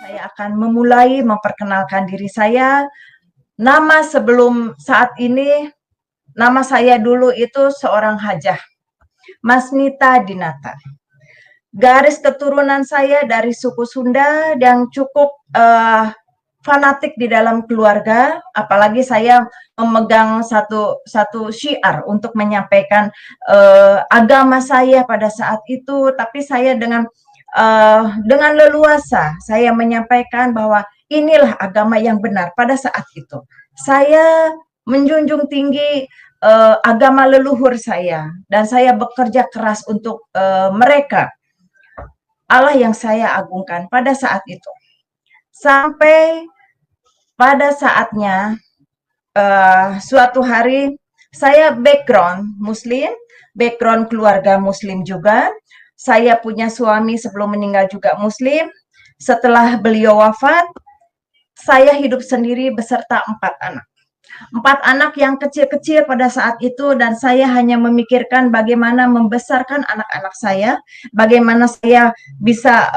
Saya akan memulai memperkenalkan diri saya. Nama sebelum saat ini, nama saya dulu itu seorang hajah, Masnita Dinata. Garis keturunan saya dari suku Sunda yang cukup fanatik di dalam keluarga, apalagi saya memegang satu syiar untuk menyampaikan agama saya pada saat itu, tapi saya dengan leluasa saya menyampaikan bahwa inilah agama yang benar pada saat itu. Saya menjunjung tinggi agama leluhur saya dan saya bekerja keras untuk mereka. Allah yang saya agungkan pada saat itu. Sampai pada saatnya suatu hari saya background Muslim, background keluarga Muslim juga. Saya punya suami sebelum meninggal juga Muslim. Setelah beliau wafat, saya hidup sendiri beserta 4 anak. 4 anak yang kecil-kecil pada saat itu, dan saya hanya memikirkan bagaimana membesarkan anak-anak saya, bagaimana saya bisa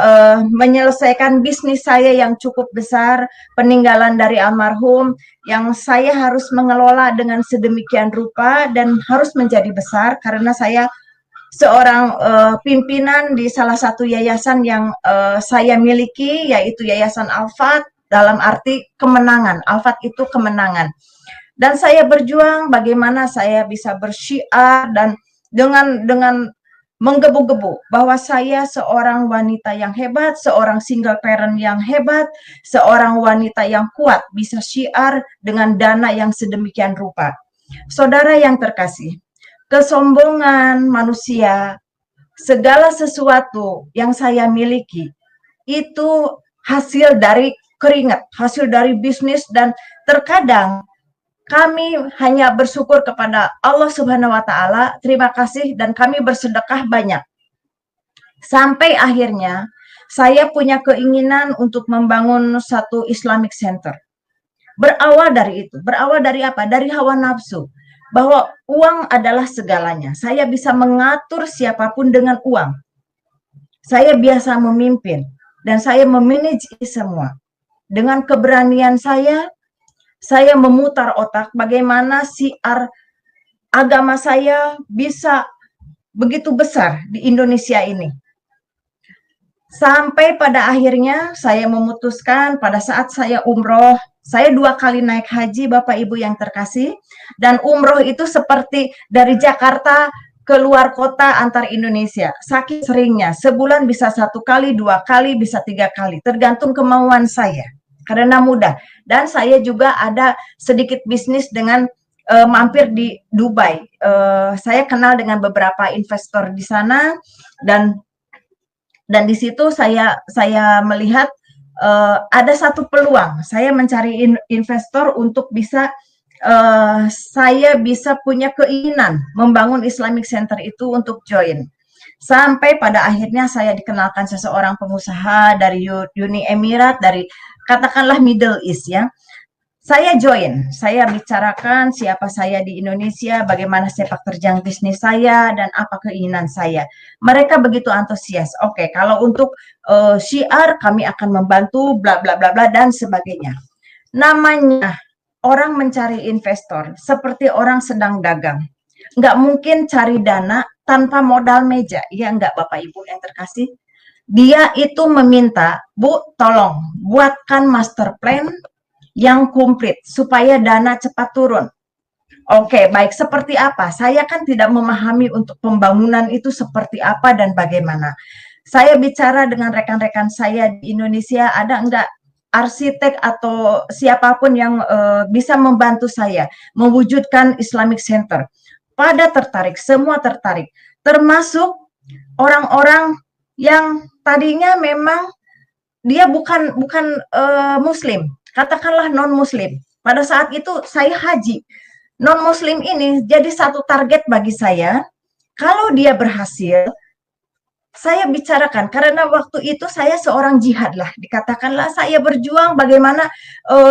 menyelesaikan bisnis saya yang cukup besar, peninggalan dari almarhum, yang saya harus mengelola dengan sedemikian rupa dan harus menjadi besar karena saya seorang pimpinan di salah satu yayasan yang saya miliki, yaitu Yayasan Al-Fat, dalam arti kemenangan. Al-Fat itu kemenangan. Dan saya berjuang bagaimana saya bisa bersyiar dan dengan menggebu-gebu bahwa saya seorang wanita yang hebat, seorang single parent yang hebat, seorang wanita yang kuat, bisa syiar dengan dana yang sedemikian rupa. Saudara yang terkasih, kesombongan manusia, segala sesuatu yang saya miliki, itu hasil dari keringat, hasil dari bisnis, dan terkadang kami hanya bersyukur kepada Allah Subhanahu wa Ta'ala, terima kasih, dan kami bersedekah banyak. Sampai akhirnya saya punya keinginan untuk membangun satu Islamic Center. Berawal dari itu, berawal dari apa? Dari hawa nafsu, bahwa uang adalah segalanya. Saya bisa mengatur siapapun dengan uang. Saya biasa memimpin, dan saya memanage semua. Dengan keberanian saya memutar otak bagaimana syiar agama saya bisa begitu besar di Indonesia ini. Sampai pada akhirnya saya memutuskan pada saat saya umroh, saya 2 kali naik haji Bapak Ibu yang terkasih, dan umroh itu seperti dari Jakarta ke luar kota antar Indonesia. Saking seringnya, sebulan bisa 1 kali, 2 kali, bisa 3 kali, tergantung kemauan saya. Karena mudah. Dan saya juga ada sedikit bisnis dengan mampir di Dubai. Saya kenal dengan beberapa investor di sana, dan di situ saya melihat ada satu peluang. Saya mencari investor untuk bisa saya bisa punya keinginan membangun Islamic Center itu untuk join. Sampai pada akhirnya saya dikenalkan seseorang pengusaha dari Uni Emirat, dari katakanlah Middle East ya. Saya join, saya bicarakan siapa saya di Indonesia, bagaimana sepak terjang bisnis saya, dan apa keinginan saya. Mereka begitu antusias. Oke, kalau untuk syiar kami akan membantu, bla bla bla bla dan sebagainya. Namanya orang mencari investor seperti orang sedang dagang. Nggak mungkin cari dana tanpa modal meja. Iya nggak Bapak Ibu yang terkasih? Dia itu meminta, Bu, tolong buatkan master plan yang komplit supaya dana cepat turun. Oke, baik, seperti apa? Saya kan tidak memahami untuk pembangunan itu seperti apa dan bagaimana. Saya bicara dengan rekan-rekan saya di Indonesia, ada enggak arsitek atau siapapun yang bisa membantu saya mewujudkan Islamic Center. Pada tertarik, semua tertarik, termasuk orang-orang yang tadinya memang dia bukan Muslim, katakanlah non-Muslim. Pada saat itu saya haji. Non-Muslim ini jadi satu target bagi saya. Kalau dia berhasil, saya bicarakan, karena waktu itu saya seorang jihad lah. Dikatakanlah saya berjuang bagaimana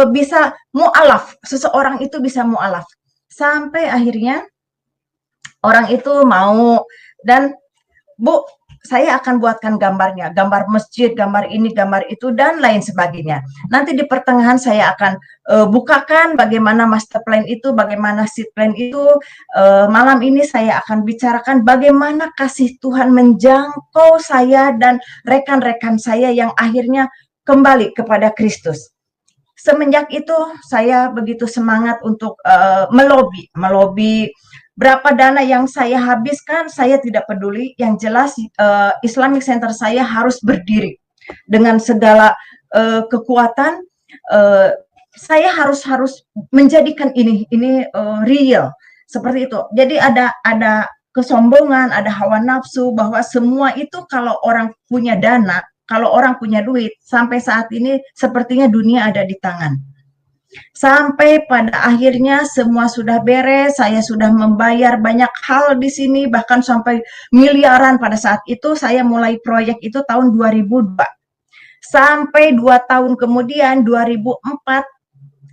bisa mu'alaf. Seseorang itu bisa mu'alaf. Sampai akhirnya orang itu mau, dan Bu, saya akan buatkan gambarnya, gambar masjid, gambar ini, gambar itu, dan lain sebagainya. Nanti di pertengahan saya akan bukakan bagaimana master plan itu, bagaimana seed plan itu. Malam ini saya akan bicarakan bagaimana kasih Tuhan menjangkau saya dan rekan-rekan saya yang akhirnya kembali kepada Kristus. Semenjak itu saya begitu semangat untuk melobi berapa dana yang saya habiskan, saya tidak peduli. Yang jelas Islamic Center saya harus berdiri dengan segala kekuatan. Saya harus menjadikan ini real seperti itu. Jadi ada kesombongan, ada hawa nafsu bahwa semua itu kalau orang punya dana, kalau orang punya duit, sampai saat ini sepertinya dunia ada di tangan. Sampai pada akhirnya semua sudah beres, saya sudah membayar banyak hal di sini, bahkan sampai miliaran pada saat itu. Saya mulai proyek itu tahun 2002. Sampai 2 tahun kemudian, 2004,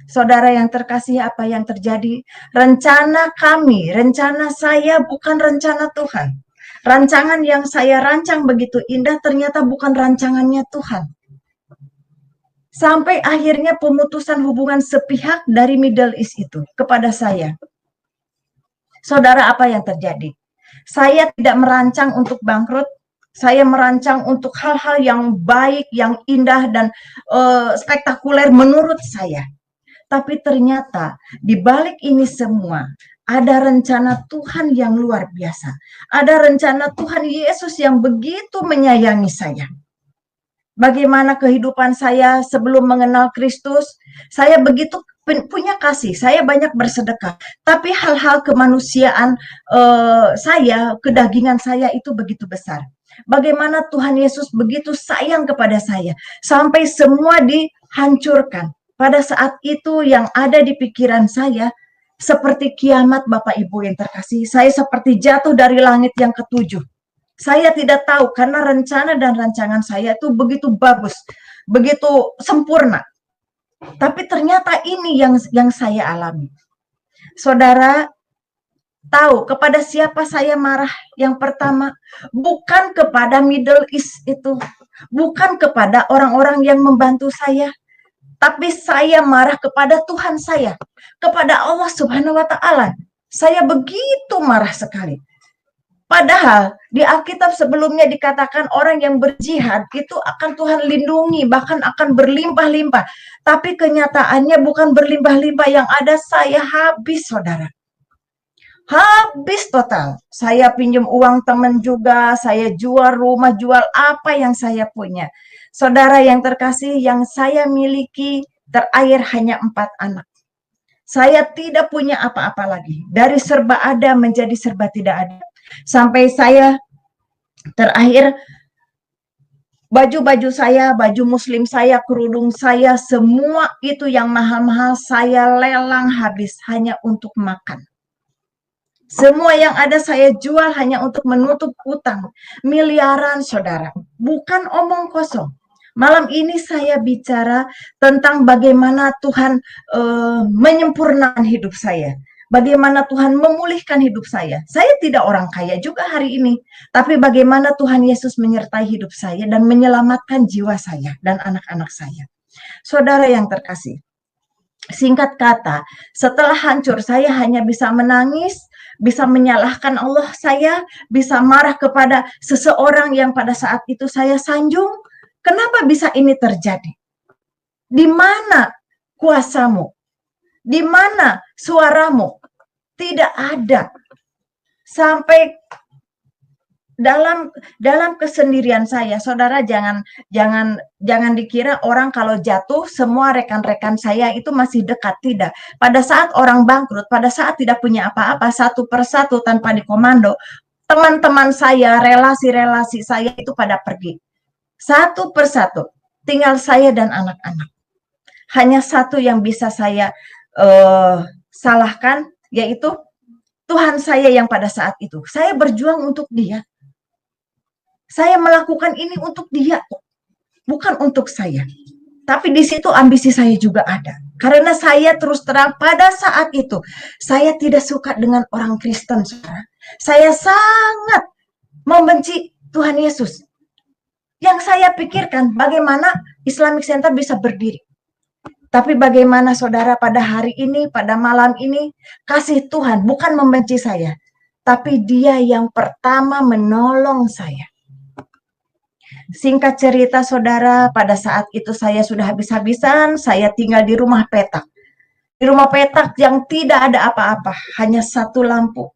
saudara yang terkasih, apa yang terjadi? Rencana kami, rencana saya bukan rencana Tuhan. Rancangan yang saya rancang begitu indah, ternyata bukan rancangannya Tuhan. Sampai akhirnya pemutusan hubungan sepihak dari Middle East itu kepada saya. Saudara, apa yang terjadi? Saya tidak merancang untuk bangkrut. Saya merancang untuk hal-hal yang baik, yang indah, dan spektakuler menurut saya. Tapi ternyata di balik ini semua ada rencana Tuhan yang luar biasa. Ada rencana Tuhan Yesus yang begitu menyayangi saya. Bagaimana kehidupan saya sebelum mengenal Kristus, saya begitu punya kasih, saya banyak bersedekah, tapi hal-hal kemanusiaan saya, kedagingan saya itu begitu besar. Bagaimana Tuhan Yesus begitu sayang kepada saya, sampai semua dihancurkan. Pada saat itu yang ada di pikiran saya, seperti kiamat Bapak Ibu yang terkasih, saya seperti jatuh dari langit yang ketujuh. Saya tidak tahu karena rencana dan rancangan saya itu begitu bagus, begitu sempurna. Tapi ternyata ini yang saya alami. Saudara tahu kepada siapa saya marah? Yang pertama, bukan kepada Middle East itu, bukan kepada orang-orang yang membantu saya, tapi saya marah kepada Tuhan saya, kepada Allah Subhanahu wa Ta'ala. Saya begitu marah sekali. Padahal di Alkitab sebelumnya dikatakan orang yang berjihad itu akan Tuhan lindungi, bahkan akan berlimpah-limpah. Tapi kenyataannya bukan berlimpah-limpah, yang ada saya habis, saudara. Habis total. Saya pinjam uang teman juga, saya jual rumah, jual apa yang saya punya. Saudara yang terkasih, yang saya miliki terakhir hanya 4 anak. Saya tidak punya apa-apa lagi. Dari serba ada menjadi serba tidak ada. Sampai saya terakhir baju-baju saya, baju muslim saya, kerudung saya, semua itu yang mahal-mahal saya lelang habis hanya untuk makan. Semua yang ada saya jual hanya untuk menutup utang. Miliaran, saudara. Bukan omong kosong. Malam ini saya bicara tentang bagaimana Tuhan menyempurnakan hidup saya. Bagaimana Tuhan memulihkan hidup saya. Saya tidak orang kaya juga hari ini. Tapi bagaimana Tuhan Yesus menyertai hidup saya dan menyelamatkan jiwa saya dan anak-anak saya. Saudara yang terkasih, singkat kata, setelah hancur saya hanya bisa menangis, bisa menyalahkan Allah saya, bisa marah kepada seseorang yang pada saat itu saya sanjung. Kenapa bisa ini terjadi? Di mana kuasamu? Di mana suaramu? Tidak ada. Sampai dalam kesendirian saya, saudara, jangan dikira orang kalau jatuh semua rekan-rekan saya itu masih dekat. Tidak. Pada saat orang bangkrut, pada saat tidak punya apa-apa, satu persatu tanpa dikomando, teman-teman saya, relasi-relasi saya itu pada pergi. Satu persatu, tinggal saya dan anak-anak. Hanya satu yang bisa saya salahkan, yaitu Tuhan saya yang pada saat itu. Saya berjuang untuk Dia. Saya melakukan ini untuk Dia, bukan untuk saya. Tapi di situ ambisi saya juga ada. Karena saya terus terang pada saat itu, saya tidak suka dengan orang Kristen, saudara. Saya sangat membenci Tuhan Yesus. Yang saya pikirkan bagaimana Islamic Center bisa berdiri. Tapi bagaimana saudara pada hari ini, pada malam ini, kasih Tuhan bukan membenci saya, tapi Dia yang pertama menolong saya. Singkat cerita saudara, pada saat itu saya sudah habis-habisan, saya tinggal di rumah petak. Di rumah petak yang tidak ada apa-apa, hanya satu lampu.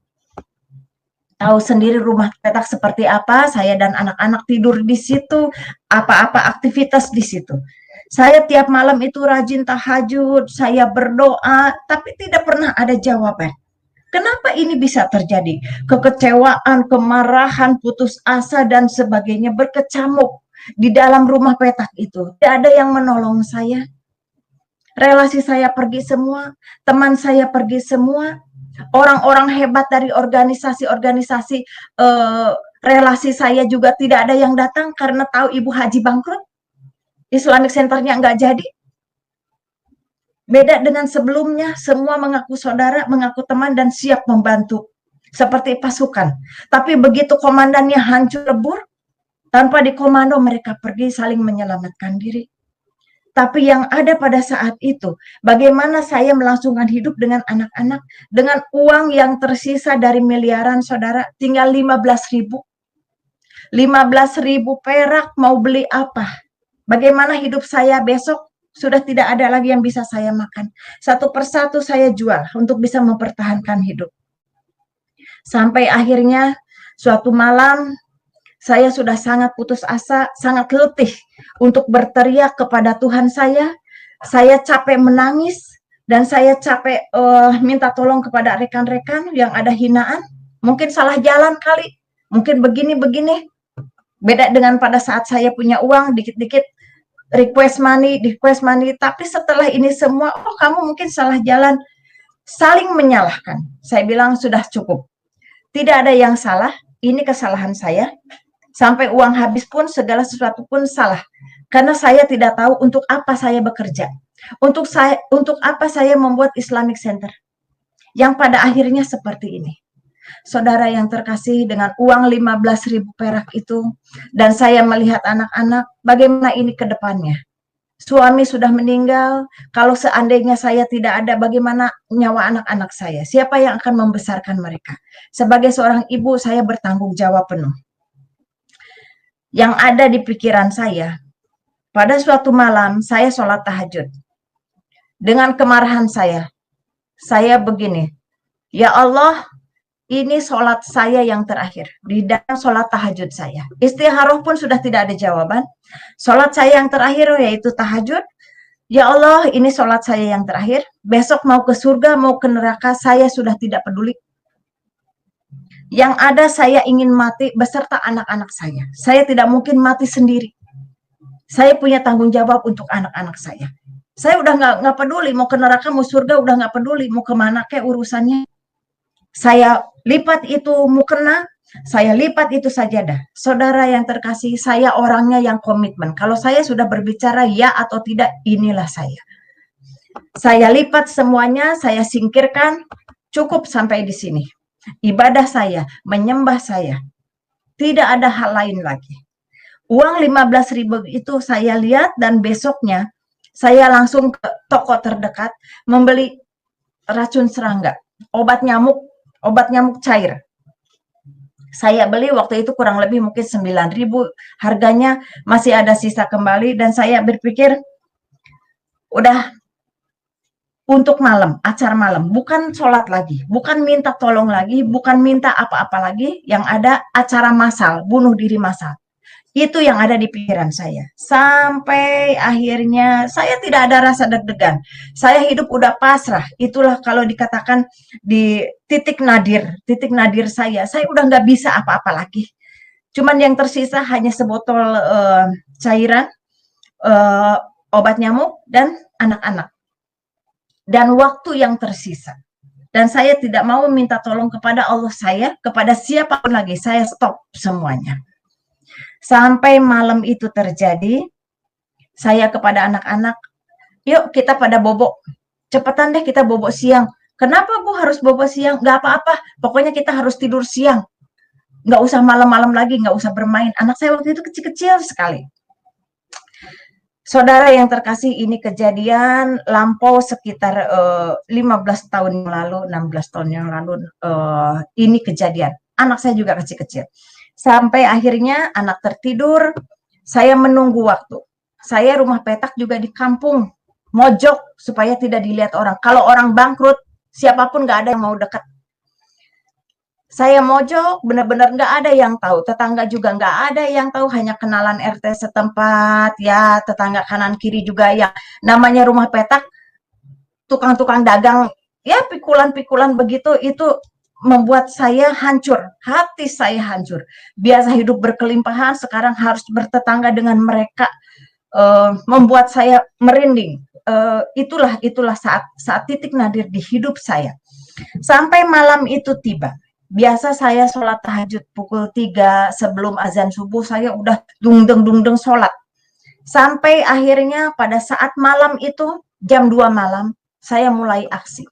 Tahu sendiri rumah petak seperti apa, saya dan anak-anak tidur di situ, apa-apa aktivitas di situ. Saya tiap malam itu rajin tahajud, saya berdoa, tapi tidak pernah ada jawaban. Kenapa ini bisa terjadi? Kekecewaan, kemarahan, putus asa, dan sebagainya berkecamuk di dalam rumah petak itu. Tidak ada yang menolong saya. Relasi saya pergi semua, teman saya pergi semua, orang-orang hebat dari organisasi-organisasi relasi saya juga tidak ada yang datang karena tahu Ibu Haji bangkrut. Islamic Center-nya nggak jadi. Beda dengan sebelumnya, semua mengaku saudara, mengaku teman, dan siap membantu. Seperti pasukan. Tapi begitu komandannya hancur lebur, tanpa dikomando mereka pergi saling menyelamatkan diri. Tapi yang ada pada saat itu, bagaimana saya melangsungkan hidup dengan anak-anak, dengan uang yang tersisa dari miliaran saudara, tinggal 15.000. 15.000 perak mau beli apa? Bagaimana hidup saya besok? Sudah tidak ada lagi yang bisa saya makan. Satu persatu saya jual untuk bisa mempertahankan hidup. Sampai akhirnya suatu malam saya sudah sangat putus asa, sangat letih untuk berteriak kepada Tuhan saya. Saya capek menangis dan saya capek minta tolong kepada rekan-rekan yang ada hinaan. Mungkin salah jalan kali, mungkin begini-begini. Beda dengan pada saat saya punya uang, dikit-dikit request money. Tapi setelah ini semua, oh kamu mungkin salah jalan. Saling menyalahkan. Saya bilang sudah cukup. Tidak ada yang salah, ini kesalahan saya. Sampai uang habis pun segala sesuatu pun salah. Karena saya tidak tahu untuk apa saya bekerja. Untuk apa saya membuat Islamic Center. Yang pada akhirnya seperti ini. Saudara yang terkasih, dengan uang 15.000 perak itu, dan saya melihat anak-anak, bagaimana ini ke depannya. Suami sudah meninggal, kalau seandainya saya tidak ada, bagaimana nyawa anak-anak saya? Siapa yang akan membesarkan mereka? Sebagai seorang ibu, saya bertanggung jawab penuh. Yang ada di pikiran saya, pada suatu malam saya sholat tahajud. Dengan kemarahan saya begini, ya Allah, ini sholat saya yang terakhir, di dalam sholat tahajud saya. Istikharah pun sudah tidak ada jawaban. Sholat saya yang terakhir yaitu tahajud. Ya Allah, ini sholat saya yang terakhir. Besok mau ke surga, mau ke neraka, saya sudah tidak peduli. Yang ada saya ingin mati beserta anak-anak saya. Saya tidak mungkin mati sendiri. Saya punya tanggung jawab untuk anak-anak saya. Saya udah nggak peduli mau ke neraka, mau surga, udah nggak peduli mau kemana kayak urusannya. Saya lipat itu mukena, saya lipat itu sajadah. Saudara yang terkasih, saya orangnya yang komitmen. Kalau saya sudah berbicara ya atau tidak, inilah saya. Saya lipat semuanya, saya singkirkan, cukup sampai di sini. Ibadah saya, menyembah saya. Tidak ada hal lain lagi. Uang 15.000 itu saya lihat dan besoknya saya langsung ke toko terdekat membeli racun serangga, obat nyamuk cair. Saya beli waktu itu kurang lebih mungkin 9.000, harganya masih ada sisa kembali dan saya berpikir udah untuk malam, acara malam, bukan sholat lagi, bukan minta tolong lagi, bukan minta apa-apa lagi, yang ada acara massal, bunuh diri massal. Itu yang ada di pikiran saya. Sampai akhirnya saya tidak ada rasa deg-degan. Saya hidup udah pasrah. Itulah kalau dikatakan di titik nadir saya udah nggak bisa apa-apa lagi. Cuman yang tersisa hanya sebotol cairan, obat nyamuk, dan anak-anak. Dan waktu yang tersisa. Dan saya tidak mau minta tolong kepada Allah saya, kepada siapapun lagi. Saya stop semuanya. Sampai malam itu terjadi, saya kepada anak-anak, yuk kita pada bobok. Cepetan deh kita bobok siang. Kenapa Bu harus bobok siang? Gak apa-apa, pokoknya kita harus tidur siang. nggak usah malam-malam lagi, nggak usah bermain. Anak saya waktu itu kecil-kecil sekali. Saudara yang terkasih, ini kejadian lampau sekitar 15 tahun yang lalu, 16 tahun yang lalu, ini kejadian. Anak saya juga kecil-kecil. Sampai akhirnya anak tertidur, saya menunggu waktu. Saya rumah petak juga di kampung, mojok supaya tidak dilihat orang. Kalau orang bangkrut, siapapun nggak ada yang mau dekat. Saya mojok, benar-benar nggak ada yang tahu. Tetangga juga nggak ada yang tahu, hanya kenalan RT setempat, ya tetangga kanan kiri juga yang namanya rumah petak, tukang-tukang dagang, ya pikulan-pikulan begitu, itu membuat saya hancur, hati saya hancur. Biasa hidup berkelimpahan, sekarang harus bertetangga dengan mereka, membuat saya merinding. Itulah saat titik nadir di hidup saya. Sampai malam itu tiba. Biasa saya sholat tahajud pukul 3 sebelum azan subuh, saya udah dungdeng sholat. Sampai akhirnya pada saat malam itu, jam 2 malam, saya mulai aksi.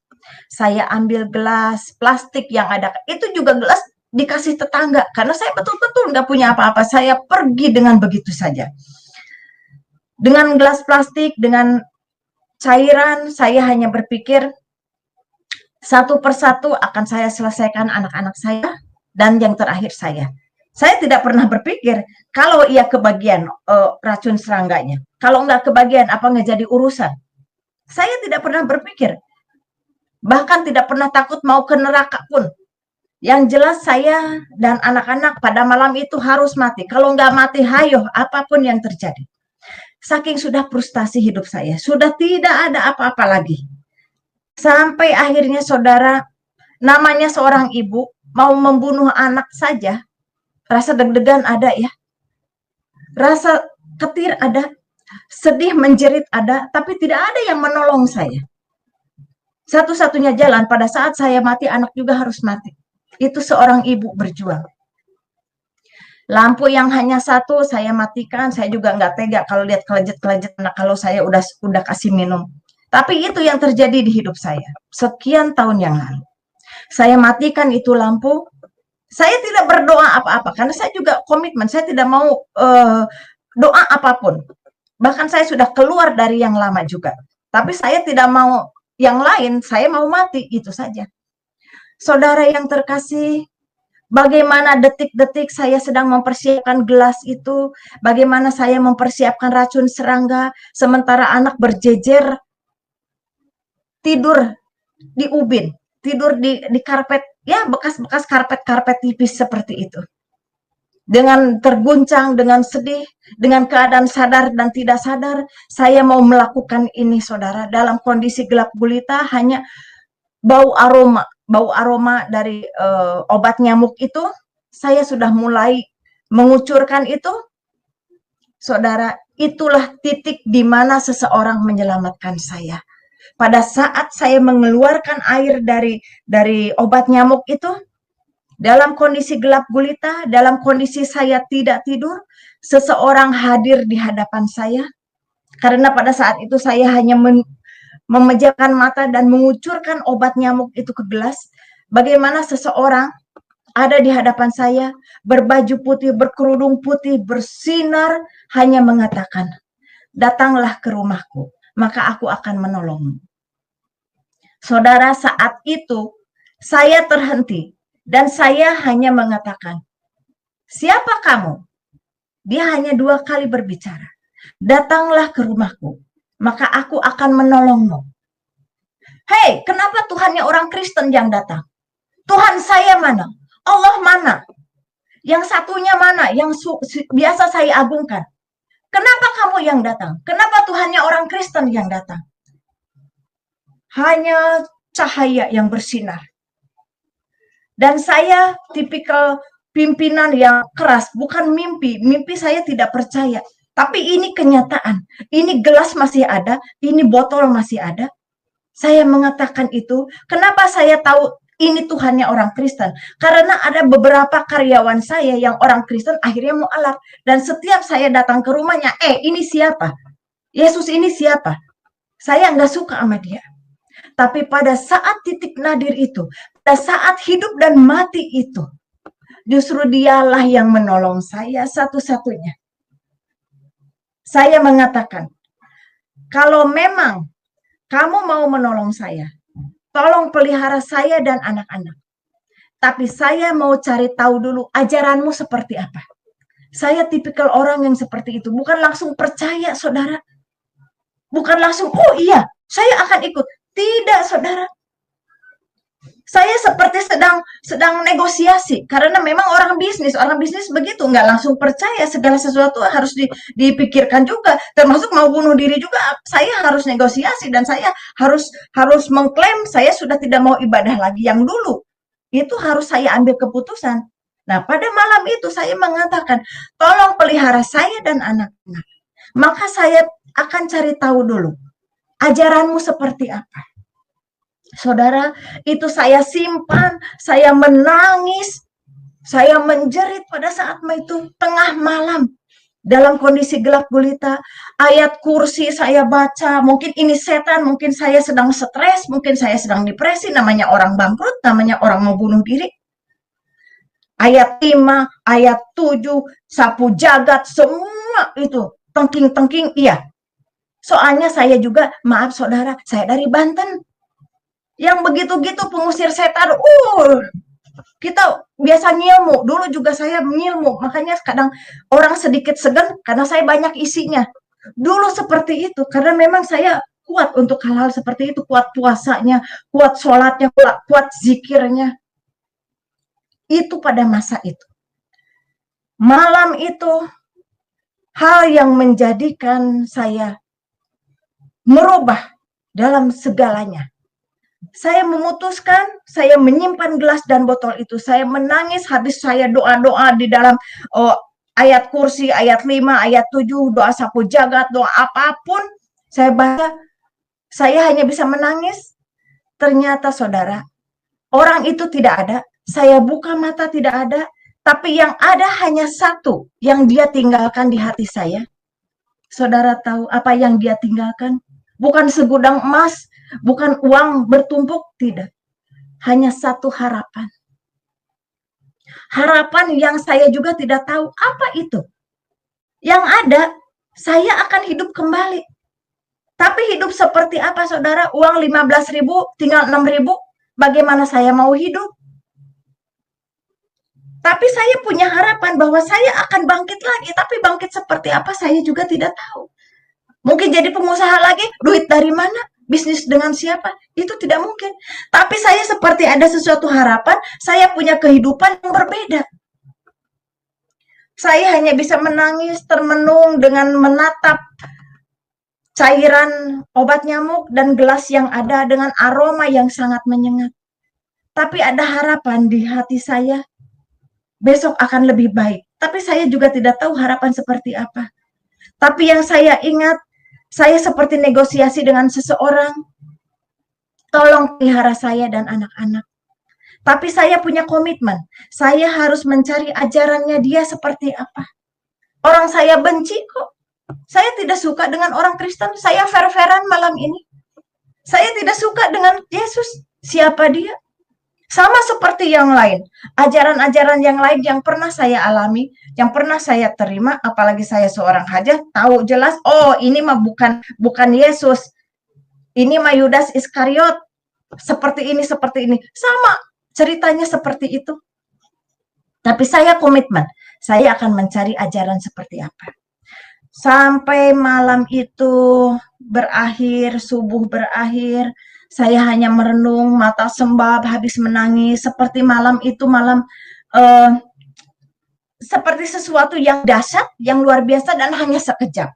Saya ambil gelas plastik yang ada, itu juga gelas dikasih tetangga, karena saya betul-betul nggak punya apa-apa, saya pergi dengan begitu saja. Dengan gelas plastik, dengan cairan, saya hanya berpikir, satu persatu akan saya selesaikan anak-anak saya, dan yang terakhir saya. Saya tidak pernah berpikir kalau ia kebagian racun serangganya. Kalau nggak kebagian, apa nggak jadi urusan. Saya tidak pernah berpikir. Bahkan tidak pernah takut mau ke neraka pun. Yang jelas saya dan anak-anak pada malam itu harus mati. Kalau nggak mati, hayo, apapun yang terjadi. Saking sudah frustasi hidup saya. Sudah tidak ada apa-apa lagi. Sampai akhirnya saudara, namanya seorang ibu, mau membunuh anak saja, rasa deg-degan ada ya. Rasa ketir ada, sedih menjerit ada, tapi tidak ada yang menolong saya. Satu-satunya jalan pada saat saya mati, anak juga harus mati. Itu seorang ibu berjuang. Lampu yang hanya satu saya matikan, saya juga nggak tega kalau lihat kelejet-kelejet anak, kalau saya udah kasih minum. Tapi itu yang terjadi di hidup saya sekian tahun yang lalu. Saya matikan itu lampu. Saya tidak berdoa apa-apa karena saya juga komitmen, saya tidak mau doa apapun. Bahkan saya sudah keluar dari yang lama juga. Tapi saya tidak mau yang lain, saya mau mati, itu saja. Saudara yang terkasih, bagaimana detik-detik saya sedang mempersiapkan gelas itu, bagaimana saya mempersiapkan racun serangga, sementara anak berjejer tidur di ubin, tidur di karpet, ya bekas-bekas karpet tipis seperti itu. Dengan terguncang, dengan sedih, dengan keadaan sadar dan tidak sadar, saya mau melakukan ini, saudara, dalam kondisi gelap gulita, hanya bau aroma dari obat nyamuk itu, saya sudah mulai mengucurkan itu. Saudara, itulah titik di mana seseorang menyelamatkan saya. Pada saat saya mengeluarkan air dari obat nyamuk itu, dalam kondisi gelap gulita, dalam kondisi saya tidak tidur, seseorang hadir di hadapan saya. Karena pada saat itu saya hanya memejamkan mata dan mengucurkan obat nyamuk itu ke gelas. Bagaimana seseorang ada di hadapan saya, berbaju putih, berkerudung putih, bersinar, hanya mengatakan, datanglah ke rumahku, maka aku akan menolongmu. Saudara, saat itu saya terhenti dan saya hanya mengatakan, siapa kamu? Dia hanya 2 kali berbicara. Datanglah ke rumahku, maka aku akan menolongmu. Hei, kenapa Tuhannya orang Kristen yang datang? Tuhan saya mana? Allah mana? Yang satunya mana? Yang biasa saya agungkan. Kenapa kamu yang datang? Kenapa Tuhannya orang Kristen yang datang? Hanya cahaya yang bersinar. Dan saya tipikal pimpinan yang keras, bukan mimpi. Mimpi saya tidak percaya. Tapi ini kenyataan. Ini gelas masih ada, ini botol masih ada. Saya mengatakan itu, kenapa saya tahu ini Tuhannya orang Kristen? Karena ada beberapa karyawan saya yang orang Kristen akhirnya mualaf. Dan setiap saya datang ke rumahnya, ini siapa? Yesus ini siapa? Saya nggak suka sama dia. Tapi pada saat titik nadir itu, pada saat hidup dan mati itu, Justru dialah yang menolong saya satu-satunya. Saya mengatakan, kalau memang kamu mau menolong saya, tolong pelihara saya dan anak-anak. Tapi saya mau cari tahu dulu ajaranmu seperti apa. Saya tipikal orang yang seperti itu. Bukan langsung percaya, saudara. Bukan langsung, oh iya, saya akan ikut. Tidak, saudara. Saya seperti sedang negosiasi. Karena memang orang bisnis begitu. Nggak langsung percaya, segala sesuatu harus dipikirkan juga. Termasuk mau bunuh diri juga, saya harus negosiasi. Dan saya harus mengklaim saya sudah tidak mau ibadah lagi yang dulu. Itu harus saya ambil keputusan. Nah, pada malam itu saya mengatakan, tolong pelihara saya dan anak-anak. Maka saya akan cari tahu dulu, ajaranmu seperti apa. Saudara, itu saya simpan, saya menangis, saya menjerit pada saat itu tengah malam. Dalam kondisi gelap gulita, ayat kursi saya baca, mungkin ini setan, mungkin saya sedang stres, mungkin saya sedang depresi, namanya orang bangkrut, namanya orang mau bunuh diri. Ayat 5, ayat 7, sapu jagat, semua itu, tengking-tengking, iya. Soalnya saya juga, maaf saudara, saya dari Banten. Yang begitu-gitu pengusir setan, kita biasa ngilmu. Dulu juga saya ngilmu, makanya kadang orang sedikit segan karena saya banyak isinya. Dulu seperti itu, karena memang saya kuat untuk hal-hal seperti itu, kuat puasanya, kuat sholatnya, kuat zikirnya. Itu pada masa itu. Malam itu, hal yang menjadikan saya merubah dalam segalanya. Saya memutuskan, saya menyimpan gelas dan botol itu. Saya menangis, habis saya doa-doa di dalam ayat kursi, ayat 5, ayat 7, doa sapu jagat, doa apapun. Saya baca, saya hanya bisa menangis. Ternyata saudara, orang itu tidak ada. Saya buka mata tidak ada. Tapi yang ada hanya satu yang dia tinggalkan di hati saya. Saudara tahu apa yang dia tinggalkan? Bukan segudang emas, bukan uang bertumpuk, tidak. Hanya satu harapan. Harapan yang saya juga tidak tahu apa itu. Yang ada, saya akan hidup kembali. Tapi hidup seperti apa saudara? Uang 15.000, tinggal 6.000, bagaimana saya mau hidup? Tapi saya punya harapan bahwa saya akan bangkit lagi. Tapi bangkit seperti apa saya juga tidak tahu. Mungkin jadi pengusaha lagi, duit dari mana? Bisnis dengan siapa? Itu tidak mungkin. Tapi saya seperti ada sesuatu harapan, saya punya kehidupan yang berbeda. Saya hanya bisa menangis, termenung dengan menatap cairan obat nyamuk dan gelas yang ada dengan aroma yang sangat menyengat. Tapi ada harapan di hati saya, besok akan lebih baik. Tapi saya juga tidak tahu harapan seperti apa. Tapi yang saya ingat, saya seperti negosiasi dengan seseorang, tolong pelihara saya dan anak-anak. Tapi saya punya komitmen, saya harus mencari ajarannya dia seperti apa. Orang saya benci kok. Saya tidak suka dengan orang Kristen, saya fair-fairan malam ini. Saya tidak suka dengan Yesus, siapa dia? Sama seperti yang lain, ajaran-ajaran yang lain yang pernah saya alami, yang pernah saya terima, apalagi saya seorang hajah, tahu jelas, oh ini mah bukan Yesus, ini mah Yudas Iskariot, seperti ini, sama ceritanya seperti itu. Tapi saya komitmen, saya akan mencari ajaran seperti apa. Sampai malam itu berakhir, subuh berakhir, saya hanya merenung, mata sembab, habis menangis, seperti malam itu seperti sesuatu yang dahsyat, yang luar biasa dan hanya sekejap.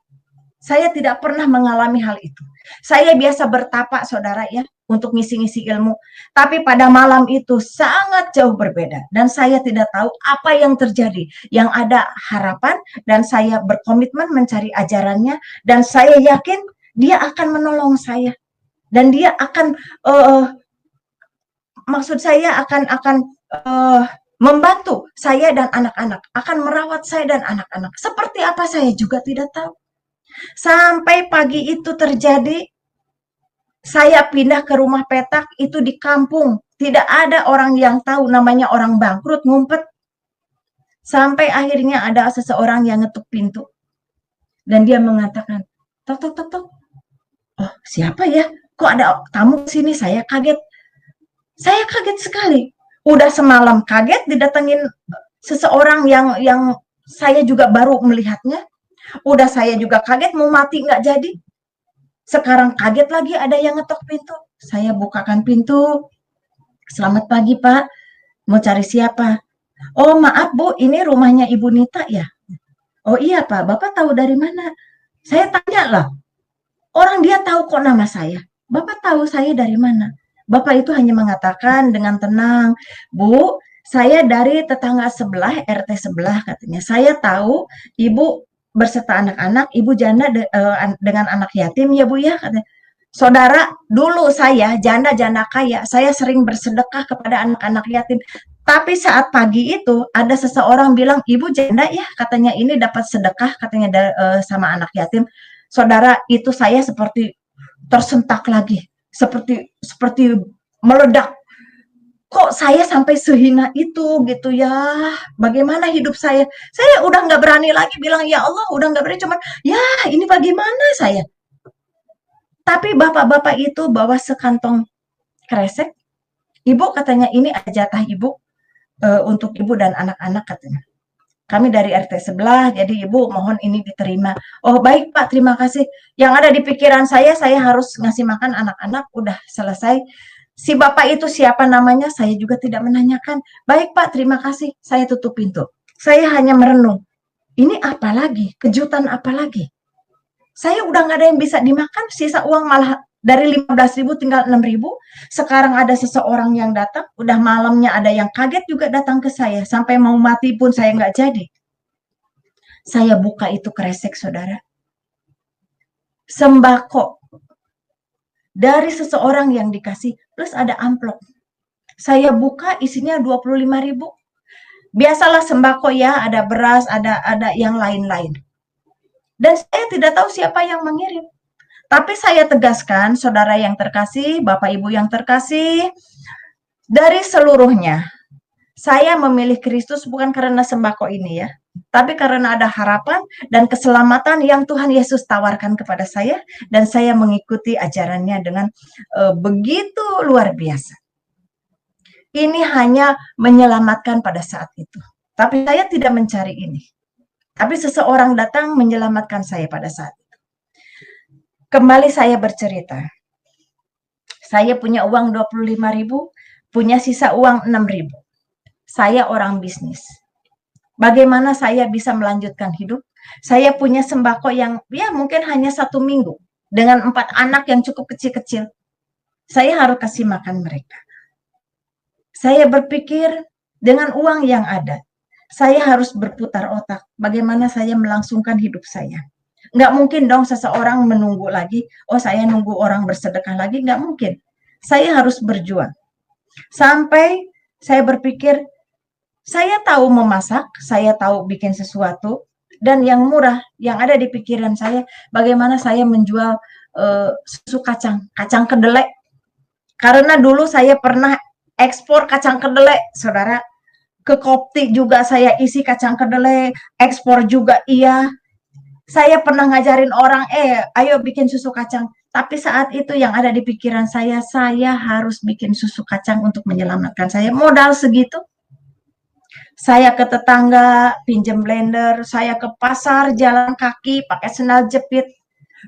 Saya tidak pernah mengalami hal itu. Saya biasa bertapa, saudara ya, untuk ngisi-ngisi ilmu. Tapi pada malam itu sangat jauh berbeda. Dan saya tidak tahu apa yang terjadi. Yang ada harapan dan saya berkomitmen mencari ajarannya. Dan saya yakin dia akan menolong saya. Dan dia akan, maksud saya akan membantu saya dan anak-anak. Akan merawat saya dan anak-anak. Seperti apa saya juga tidak tahu. Sampai pagi itu terjadi, saya pindah ke rumah petak itu di kampung. Tidak ada orang yang tahu, namanya orang bangkrut, ngumpet. Sampai akhirnya ada seseorang yang ngetuk pintu dan dia mengatakan, tok tok tok tok. Oh, siapa ya? Kok ada tamu sini? Saya kaget. Saya kaget sekali. Udah semalam kaget didatengin seseorang yang saya juga baru melihatnya. Udah saya juga kaget mau mati nggak jadi. Sekarang kaget lagi ada yang ngetok pintu. Saya bukakan pintu. Selamat pagi Pak. Mau cari siapa? Oh maaf Bu, ini rumahnya Ibu Nita ya? Oh iya Pak, Bapak tahu dari mana? Saya tanya lah, orang dia tahu kok nama saya. Bapak tahu saya dari mana? Bapak itu hanya mengatakan dengan tenang, Bu, saya dari tetangga sebelah, RT sebelah katanya. Saya tahu Ibu berserta anak-anak, Ibu janda dengan anak yatim ya Bu ya katanya. Saudara, dulu saya janda-janda kaya, saya sering bersedekah kepada anak-anak yatim. Tapi saat pagi itu ada seseorang bilang, "Ibu janda ya," katanya, "ini dapat sedekah," katanya sama anak yatim. Saudara, itu saya seperti tersentak lagi, seperti seperti meledak. Kok saya sampai sehina itu gitu ya? Bagaimana hidup saya? Saya udah nggak berani lagi bilang ya Allah, udah nggak berani cuman ya ini bagaimana saya? Tapi bapak-bapak itu bawa sekantong kresek. Ibu katanya ini ada jatah ibu untuk ibu dan anak-anak katanya. Kami dari RT sebelah, jadi ibu mohon ini diterima. Oh baik Pak, terima kasih. Yang ada di pikiran saya harus ngasih makan anak-anak, udah selesai. Si bapak itu siapa namanya, saya juga tidak menanyakan. Baik Pak, terima kasih. Saya tutup pintu. Saya hanya merenung. Ini apa lagi? Kejutan apa lagi? Saya udah nggak ada yang bisa dimakan, sisa uang malah dari 15.000 tinggal 6.000. Sekarang ada seseorang yang datang, udah malamnya ada yang kaget juga datang ke saya. Sampai mau mati pun saya nggak jadi. Saya buka itu kresek, saudara. Sembako dari seseorang yang dikasih, plus ada amplop. Saya buka isinya 25.000. Biasalah sembako ya, ada beras, ada yang lain-lain. Dan saya tidak tahu siapa yang mengirim. Tapi saya tegaskan, saudara yang terkasih, Bapak Ibu yang terkasih, dari seluruhnya, saya memilih Kristus bukan karena sembako ini ya, tapi karena ada harapan dan keselamatan yang Tuhan Yesus tawarkan kepada saya, dan saya mengikuti ajarannya dengan begitu luar biasa. Ini hanya menyelamatkan pada saat itu. Tapi saya tidak mencari ini. Tapi seseorang datang menyelamatkan saya pada saat itu. Kembali saya bercerita. Saya punya uang 25.000, punya sisa uang 6.000. Saya orang bisnis. Bagaimana saya bisa melanjutkan hidup? Saya punya sembako yang ya mungkin hanya 1 minggu. Dengan 4 anak yang cukup kecil-kecil. Saya harus kasih makan mereka. Saya berpikir dengan uang yang ada, saya harus berputar otak. Bagaimana saya melangsungkan hidup saya. Nggak mungkin dong seseorang menunggu lagi, oh saya nunggu orang bersedekah lagi, nggak mungkin. Saya harus berjuang. Sampai saya berpikir, saya tahu memasak, saya tahu bikin sesuatu, dan yang murah, yang ada di pikiran saya, bagaimana saya menjual susu kacang kedelai. Karena dulu saya pernah ekspor kacang kedelai, saudara. Ke Kopti juga saya isi kacang kedelai, ekspor juga iya. Saya pernah ngajarin orang, ayo bikin susu kacang. Tapi saat itu yang ada di pikiran saya harus bikin susu kacang untuk menyelamatkan saya. Modal segitu, saya ke tetangga, pinjem blender, saya ke pasar, jalan kaki, pakai sendal jepit.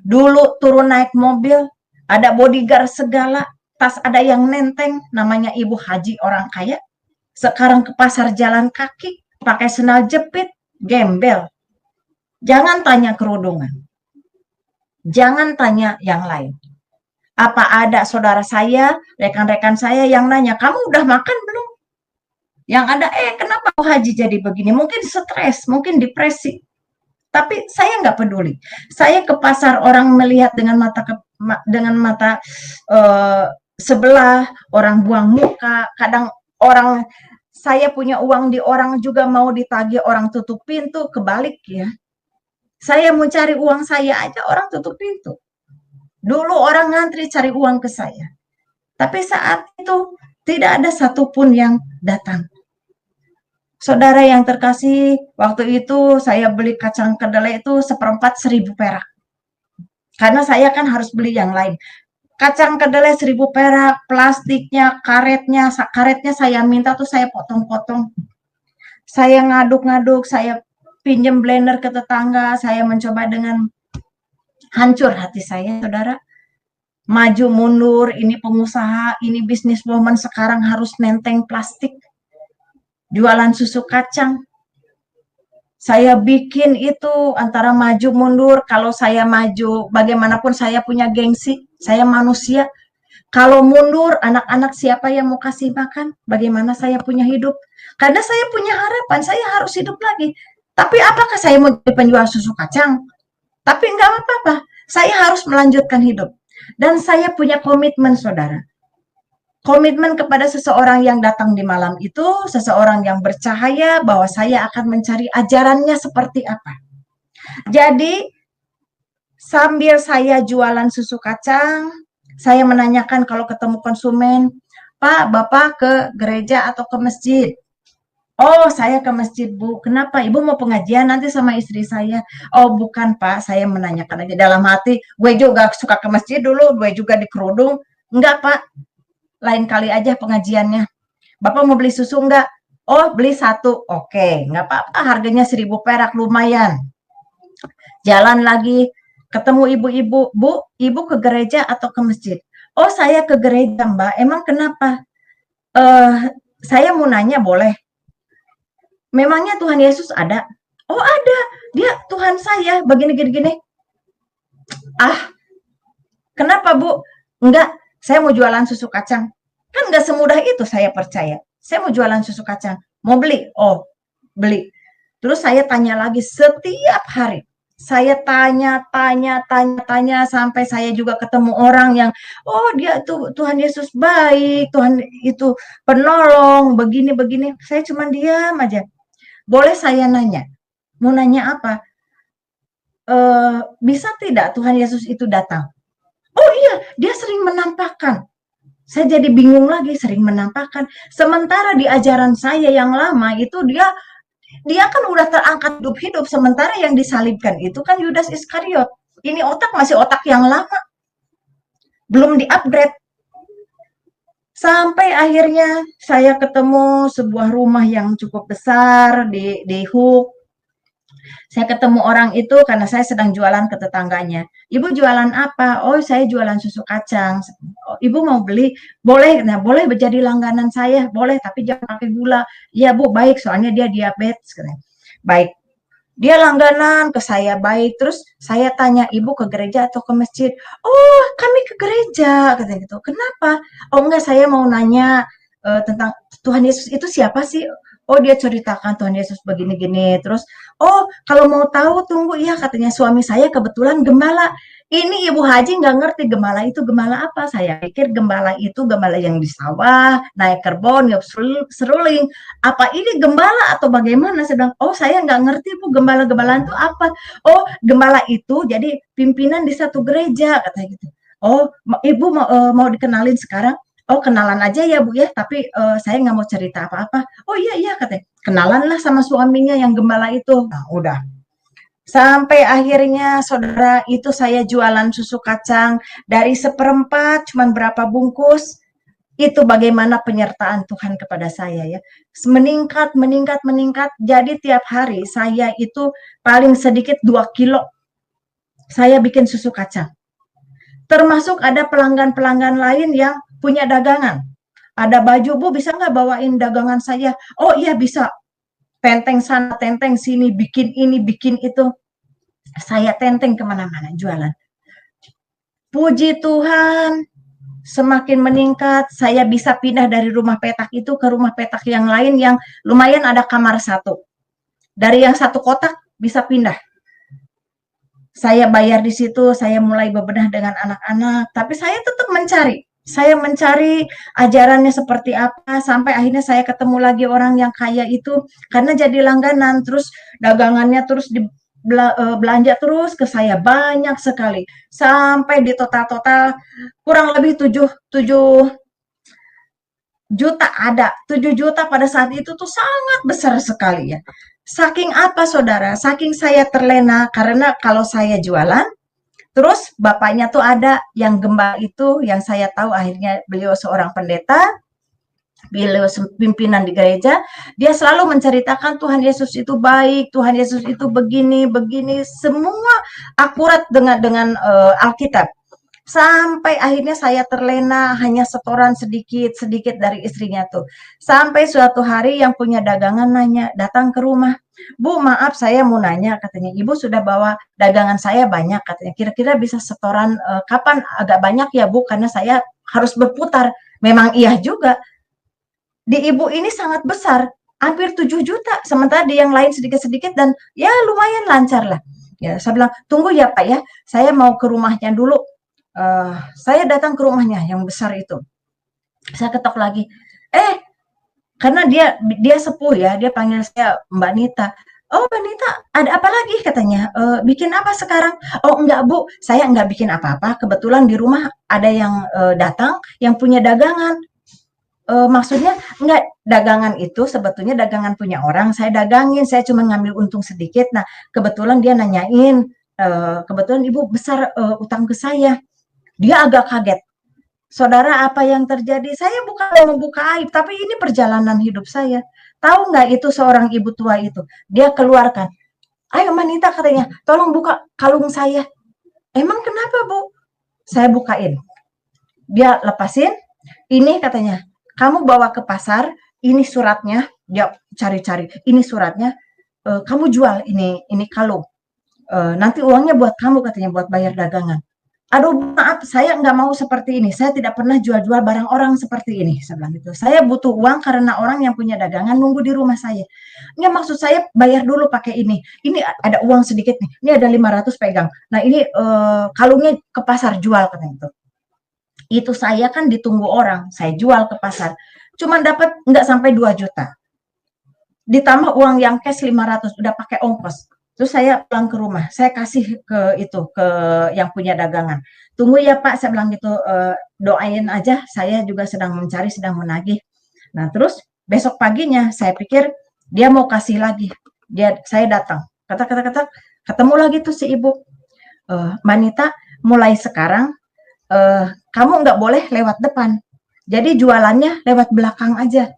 Dulu turun naik mobil, ada bodyguard segala, tas ada yang nenteng, namanya Ibu Haji orang kaya. Sekarang ke pasar jalan kaki, pakai sendal jepit, gembel. Jangan tanya kerudungan. Jangan tanya yang lain. Apa ada saudara saya, rekan-rekan saya yang nanya, kamu udah makan belum? Yang ada, kenapa Haji jadi begini? Mungkin stres, mungkin depresi. Tapi saya nggak peduli. Saya ke pasar, orang melihat dengan mata sebelah, orang buang muka, kadang orang saya punya uang di orang juga mau ditagih, orang tutup pintu, kebalik ya. Saya mau cari uang saya aja, orang tutup pintu. Dulu orang ngantri cari uang ke saya. Tapi saat itu tidak ada satupun yang datang. Saudara yang terkasih, waktu itu saya beli kacang kedelai itu seperempat 1.000 perak. Karena saya kan harus beli yang lain. Kacang kedelai 1.000 perak, plastiknya, karetnya saya minta tuh saya potong-potong. Saya ngaduk-ngaduk, saya pinjem blender ke tetangga, saya mencoba dengan hancur hati saya, saudara. Maju mundur, ini pengusaha, ini bisniswoman sekarang harus nenteng plastik, jualan susu kacang. Saya bikin itu antara maju mundur, kalau saya maju, bagaimanapun saya punya gengsi, saya manusia. Kalau mundur, anak-anak siapa yang mau kasih makan? Bagaimana saya punya hidup? Karena saya punya harapan, saya harus hidup lagi. Tapi apakah saya mau jadi penjual susu kacang? Tapi enggak apa-apa, saya harus melanjutkan hidup. Dan saya punya komitmen, saudara. Komitmen kepada seseorang yang datang di malam itu, seseorang yang bercahaya bahwa saya akan mencari ajarannya seperti apa. Jadi, sambil saya jualan susu kacang, saya menanyakan kalau ketemu konsumen, Pak, Bapak ke gereja atau ke masjid? Oh, saya ke masjid, Bu. Kenapa? Ibu mau pengajian nanti sama istri saya. Oh, bukan, Pak. Saya menanyakan aja dalam hati. Gue juga suka ke masjid dulu. Gue juga di kerudung. Enggak, Pak. Lain kali aja pengajiannya. Bapak mau beli susu enggak? Oh, beli satu. Oke, enggak apa-apa. Harganya 1.000 perak, lumayan. Jalan lagi, ketemu ibu-ibu. Bu, ibu ke gereja atau ke masjid? Oh, saya ke gereja, Mbak. Emang kenapa? Saya mau nanya, boleh? Memangnya Tuhan Yesus ada? Oh, ada. Dia Tuhan saya. Begini, gini, gini. Ah, kenapa, Bu? Enggak, saya mau jualan susu kacang. Kan enggak semudah itu, saya percaya. Saya mau jualan susu kacang. Mau beli? Oh, beli. Terus saya tanya lagi setiap hari. Saya tanya sampai saya juga ketemu orang yang, oh dia tuh Tuhan Yesus baik, Tuhan itu penolong, begini-begini. Saya cuma diam aja. Boleh saya nanya? Mau nanya apa? Bisa tidak Tuhan Yesus itu datang? Oh iya, dia sering menampakkan. Saya jadi bingung lagi, sering menampakkan. Sementara di ajaran saya yang lama itu dia kan udah terangkat hidup-hidup, sementara yang disalibkan itu kan Yudas Iskariot. Ini otak masih otak yang lama, belum di-upgrade. Sampai akhirnya saya ketemu sebuah rumah yang cukup besar di Hook. Saya ketemu orang itu karena saya sedang jualan ke tetangganya. Ibu jualan apa? Oh, saya jualan susu kacang. Oh, ibu mau beli? Boleh. Nah, boleh menjadi langganan saya. Boleh, tapi jangan pakai gula. Iya, Bu, baik. Soalnya dia diabetes. Baik. Dia langganan ke saya baik. Terus saya tanya, ibu ke gereja atau ke masjid? Oh, kami ke gereja. Kata gitu. Kenapa? Oh, enggak, saya mau nanya tentang Tuhan Yesus itu siapa sih? Oh, dia ceritakan Tuhan Yesus begini-gini. Terus, oh, kalau mau tahu tunggu ya, katanya suami saya kebetulan gembala. Ini Ibu Haji nggak ngerti gembala itu gembala apa. Saya pikir gembala itu gembala yang di sawah, naik kerbon, seruling. Apa ini gembala atau bagaimana? Saya bilang, oh saya nggak ngerti Bu, gembala-gembalaan itu apa. Oh, gembala itu jadi pimpinan di satu gereja, katanya gitu. Oh, Ibu mau dikenalin sekarang? Oh, kenalan aja ya Bu ya, tapi saya nggak mau cerita apa-apa. Oh iya iya, katanya. Kenalan lah sama suaminya yang gembala itu. Nah, udah. Sampai akhirnya saudara itu saya jualan susu kacang dari seperempat cuman berapa bungkus. Itu bagaimana penyertaan Tuhan kepada saya ya. Meningkat, meningkat, meningkat. Jadi tiap hari saya itu paling sedikit 2 kilo saya bikin susu kacang. Termasuk ada pelanggan-pelanggan lain yang punya dagangan. Ada baju, Bu bisa nggak bawain dagangan saya? Oh iya bisa. Tenteng sana, tenteng sini, bikin ini, bikin itu. Saya tenteng kemana-mana jualan. Puji Tuhan, semakin meningkat, saya bisa pindah dari rumah petak itu ke rumah petak yang lain yang lumayan ada kamar satu. Dari yang satu kotak bisa pindah. Saya bayar di situ, saya mulai bebenah dengan anak-anak, tapi saya tetap mencari. Saya mencari ajarannya seperti apa, sampai akhirnya saya ketemu lagi orang yang kaya itu, karena jadi langganan, terus dagangannya terus belanja terus ke saya banyak sekali, sampai di total-total kurang lebih 7 juta ada, 7 juta pada saat itu tuh sangat besar sekali ya. Saking apa saudara? Saking saya terlena karena kalau saya jualan, terus bapaknya tuh ada yang gembala itu yang saya tahu akhirnya beliau seorang pendeta, beliau pimpinan di gereja, dia selalu menceritakan Tuhan Yesus itu baik, Tuhan Yesus itu begini, begini, semua akurat dengan Alkitab. Sampai akhirnya saya terlena hanya setoran sedikit-sedikit dari istrinya tuh. Sampai suatu hari yang punya dagangan nanya, datang ke rumah. Bu, maaf saya mau nanya, katanya. Ibu sudah bawa dagangan saya banyak, katanya. Kira-kira bisa setoran kapan agak banyak ya Bu, karena saya harus berputar. Memang iya juga. Di ibu ini sangat besar, hampir 7 juta. Sementara di yang lain sedikit-sedikit dan ya lumayan lancar lah. Ya, saya bilang, tunggu ya Pak ya, saya mau ke rumahnya dulu. Saya datang ke rumahnya yang besar itu. Saya ketok lagi. Karena dia sepuh ya, dia panggil saya Mbak Nita. Oh Mbak Nita, ada apa lagi katanya? Bikin apa sekarang? Oh enggak Bu, saya enggak bikin apa-apa. Kebetulan di rumah ada yang datang, yang punya dagangan. Maksudnya enggak, dagangan itu sebetulnya dagangan punya orang, saya dagangin, saya cuma ngambil untung sedikit. Nah, kebetulan dia nanyain, kebetulan Ibu besar utang ke saya. Dia agak kaget. Saudara, apa yang terjadi? Saya bukan mau membuka aib, tapi ini perjalanan hidup saya. Tahu nggak itu seorang ibu tua itu? Dia keluarkan. Ayo Manita katanya, tolong buka kalung saya. Emang kenapa Bu? Saya bukain. Dia lepasin. Ini katanya, kamu bawa ke pasar. Ini suratnya. Dia cari-cari. Ini suratnya. Kamu jual ini kalung. Nanti uangnya buat kamu katanya, buat bayar dagangan. Aduh maaf, saya nggak mau seperti ini. Saya tidak pernah jual-jual barang orang seperti ini. Saya bilang gitu. Saya butuh uang karena orang yang punya dagangan nunggu di rumah saya. Nggak, maksud saya bayar dulu pakai ini. Ini ada uang sedikit nih. Ini ada 500 pegang. Nah ini kalungnya ke pasar jual katanya itu. Itu saya kan ditunggu orang. Saya jual ke pasar. Cuman dapat nggak sampai 2 juta. Ditambah uang yang cash 500 udah pakai ongkos. Terus saya pulang ke rumah, saya kasih ke yang punya dagangan. Tunggu ya Pak, saya bilang gitu, doain aja, saya juga sedang mencari, sedang menagih. Nah terus besok paginya saya pikir dia mau kasih lagi. Saya datang, kata ketemu lagi tuh si ibu. Manita, mulai sekarang kamu nggak boleh lewat depan. Jadi jualannya lewat belakang aja.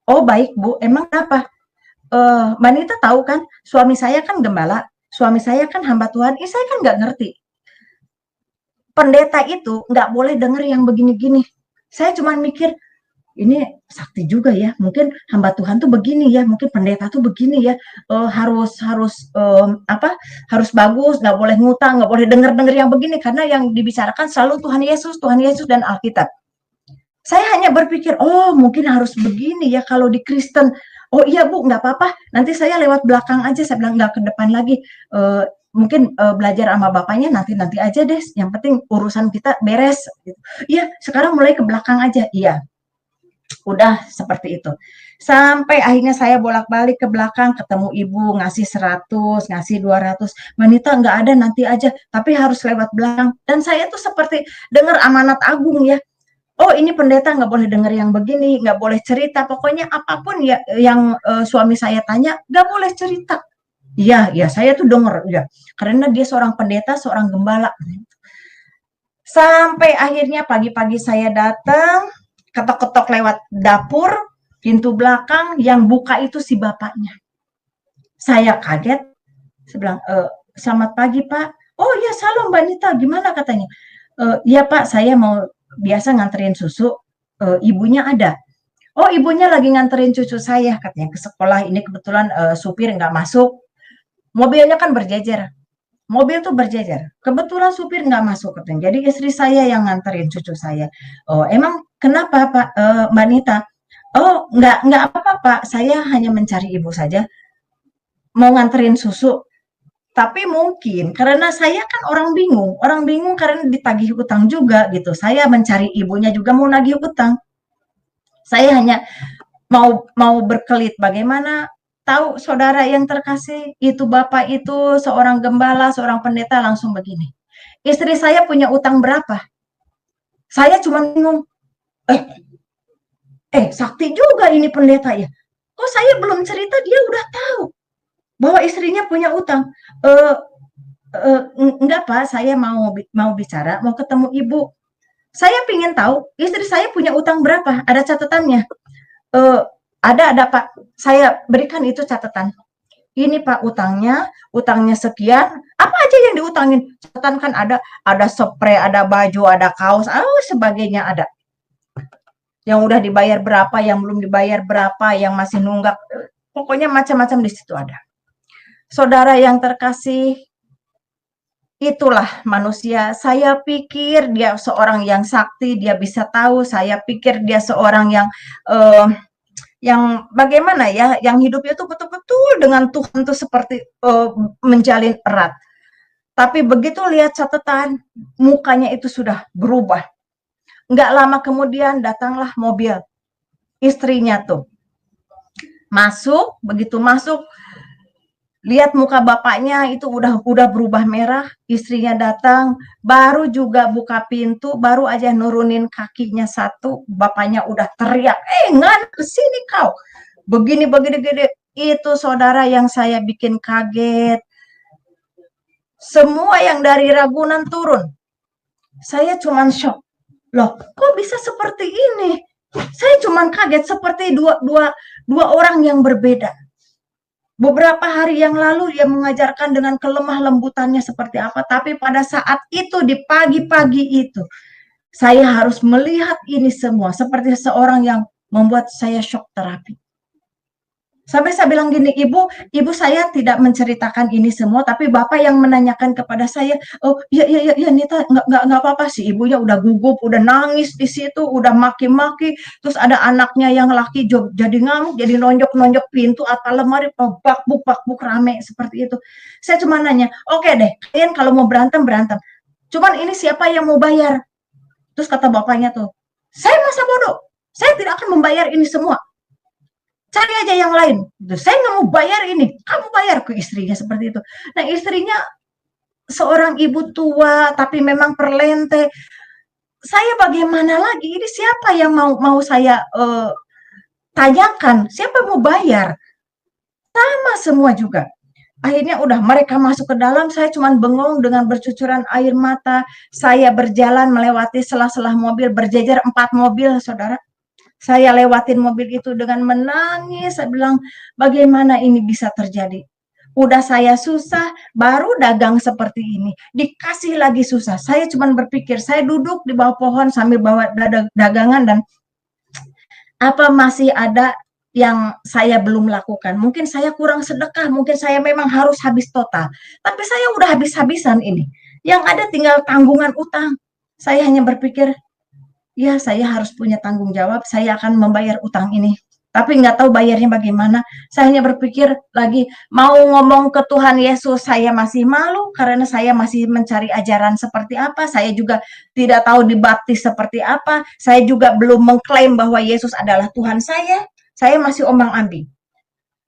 Oh baik Bu, emang apa? Mbak Nita tahu kan, suami saya kan gembala, suami saya kan hamba Tuhan, saya kan nggak ngerti. Pendeta itu nggak boleh denger yang begini-gini. Saya cuma mikir, ini sakti juga ya, mungkin hamba Tuhan tuh begini ya, mungkin pendeta tuh begini ya, harus harus apa, harus bagus, nggak boleh ngutang, nggak boleh denger-denger yang begini, karena yang dibicarakan selalu Tuhan Yesus dan Alkitab. Saya hanya berpikir, oh mungkin harus begini ya kalau di Kristen. Oh iya Bu, nggak apa-apa. Nanti saya lewat belakang aja. Saya bilang nggak ke depan lagi. Mungkin belajar sama bapaknya nanti aja deh. Yang penting urusan kita beres. Iya, sekarang mulai ke belakang aja. Iya, udah seperti itu. Sampai akhirnya saya bolak-balik ke belakang, ketemu ibu, ngasih 100, ngasih 200. Wanita nggak ada, nanti aja. Tapi harus lewat belakang. Dan saya tuh seperti dengar amanat agung ya. Oh ini pendeta nggak boleh dengar yang begini, nggak boleh cerita, pokoknya apapun ya yang suami saya tanya nggak boleh cerita. Iya, ya saya tuh denger ya, karena dia seorang pendeta, seorang gembala. Sampai akhirnya pagi-pagi saya datang, ketok-ketok lewat dapur, pintu belakang, yang buka itu si bapaknya. Saya kaget, saya bilang, selamat pagi Pak. Oh iya, salam Mbak Nita, gimana katanya? Iya Pak, saya mau biasa nganterin susu, ibunya ada. Oh ibunya lagi nganterin cucu saya katanya ke sekolah, ini kebetulan supir nggak masuk, mobilnya kan berjejer, mobil tuh berjejer, kebetulan supir nggak masuk katanya, jadi istri saya yang nganterin cucu saya. Oh emang kenapa Pak, Mbak Nita? Oh nggak apa-apa Pak, saya hanya mencari ibu saja, mau nganterin susu. Tapi mungkin karena saya kan orang bingung karena ditagih utang juga gitu. Saya mencari ibunya juga mau nagih utang. Saya hanya mau mau berkelit bagaimana tahu saudara yang terkasih itu bapak itu seorang gembala, seorang pendeta langsung begini. Istri saya punya utang berapa? Saya cuma bingung. Eh, sakti juga ini pendeta ya. Kok saya belum cerita dia udah tahu bahwa istrinya punya utang. Enggak Pak, saya mau bicara, mau ketemu ibu. Saya ingin tahu istri saya punya utang berapa, ada catatannya. Eh, ada Pak, saya berikan itu catatan. Ini Pak utangnya sekian, apa aja yang diutangin? Catatan kan ada spray, ada baju, ada kaos, sebagainya ada. Yang udah dibayar berapa, yang belum dibayar berapa, yang masih nunggak, pokoknya macam-macam di situ ada. Saudara yang terkasih, itulah manusia. Saya pikir dia seorang yang sakti, dia bisa tahu. Saya pikir dia seorang yang bagaimana ya, yang hidupnya tuh betul-betul dengan Tuhan tuh seperti menjalin erat. Tapi begitu lihat catatan, mukanya itu sudah berubah. Nggak lama kemudian datanglah mobil istrinya tuh. Begitu masuk, lihat muka bapaknya itu udah berubah merah, istrinya datang, baru juga buka pintu, baru aja nurunin kakinya satu, bapaknya udah teriak, ngan kesini kau, begini, gede. Itu saudara yang saya bikin kaget. Semua yang dari Ragunan turun. Saya cuman shock. Loh, kok bisa seperti ini? Saya cuman kaget seperti dua orang yang berbeda. Beberapa hari yang lalu dia mengajarkan dengan kelemah lembutannya seperti apa, tapi pada saat itu di pagi-pagi itu saya harus melihat ini semua seperti seorang yang membuat saya shock terapi. Sampai saya bilang gini, ibu saya tidak menceritakan ini semua, tapi bapak yang menanyakan kepada saya, oh iya Nita, nggak apa-apa sih, ibunya udah gugup, udah nangis di situ, udah maki-maki, terus ada anaknya yang laki jadi ngamuk, jadi nonjok pintu atau lemari, bakbuk rame seperti itu. Saya cuma nanya, oke deh, kalian kalau mau berantem, cuman ini siapa yang mau bayar? Terus kata bapaknya tuh, saya masa bodoh, saya tidak akan membayar ini semua. Cari aja yang lain. Saya nggak mau bayar ini, kamu bayar ke istrinya seperti itu. Nah istrinya seorang ibu tua, tapi memang perlente. Saya bagaimana lagi? Ini siapa yang mau saya tanyakan? Siapa mau bayar? Sama semua juga. Akhirnya udah mereka masuk ke dalam, saya cuma bengong dengan bercucuran air mata. Saya berjalan melewati sela-sela mobil, berjejer 4 mobil, saudara. Saya lewatin mobil itu dengan menangis. Saya bilang, bagaimana ini bisa terjadi? Udah saya susah, baru dagang seperti ini. Dikasih lagi susah. Saya cuma berpikir, saya duduk di bawah pohon sambil bawa dagangan dan apa masih ada yang saya belum lakukan. Mungkin saya kurang sedekah, mungkin saya memang harus habis total. Tapi saya udah habis-habisan ini. Yang ada tinggal tanggungan utang. Saya hanya berpikir, ya saya harus punya tanggung jawab, saya akan membayar utang ini. Tapi nggak tahu bayarnya bagaimana. Saya hanya berpikir lagi, mau ngomong ke Tuhan Yesus, saya masih malu karena saya masih mencari ajaran seperti apa. Saya juga tidak tahu dibaptis seperti apa. Saya juga belum mengklaim bahwa Yesus adalah Tuhan saya. Saya masih ombang-ambing.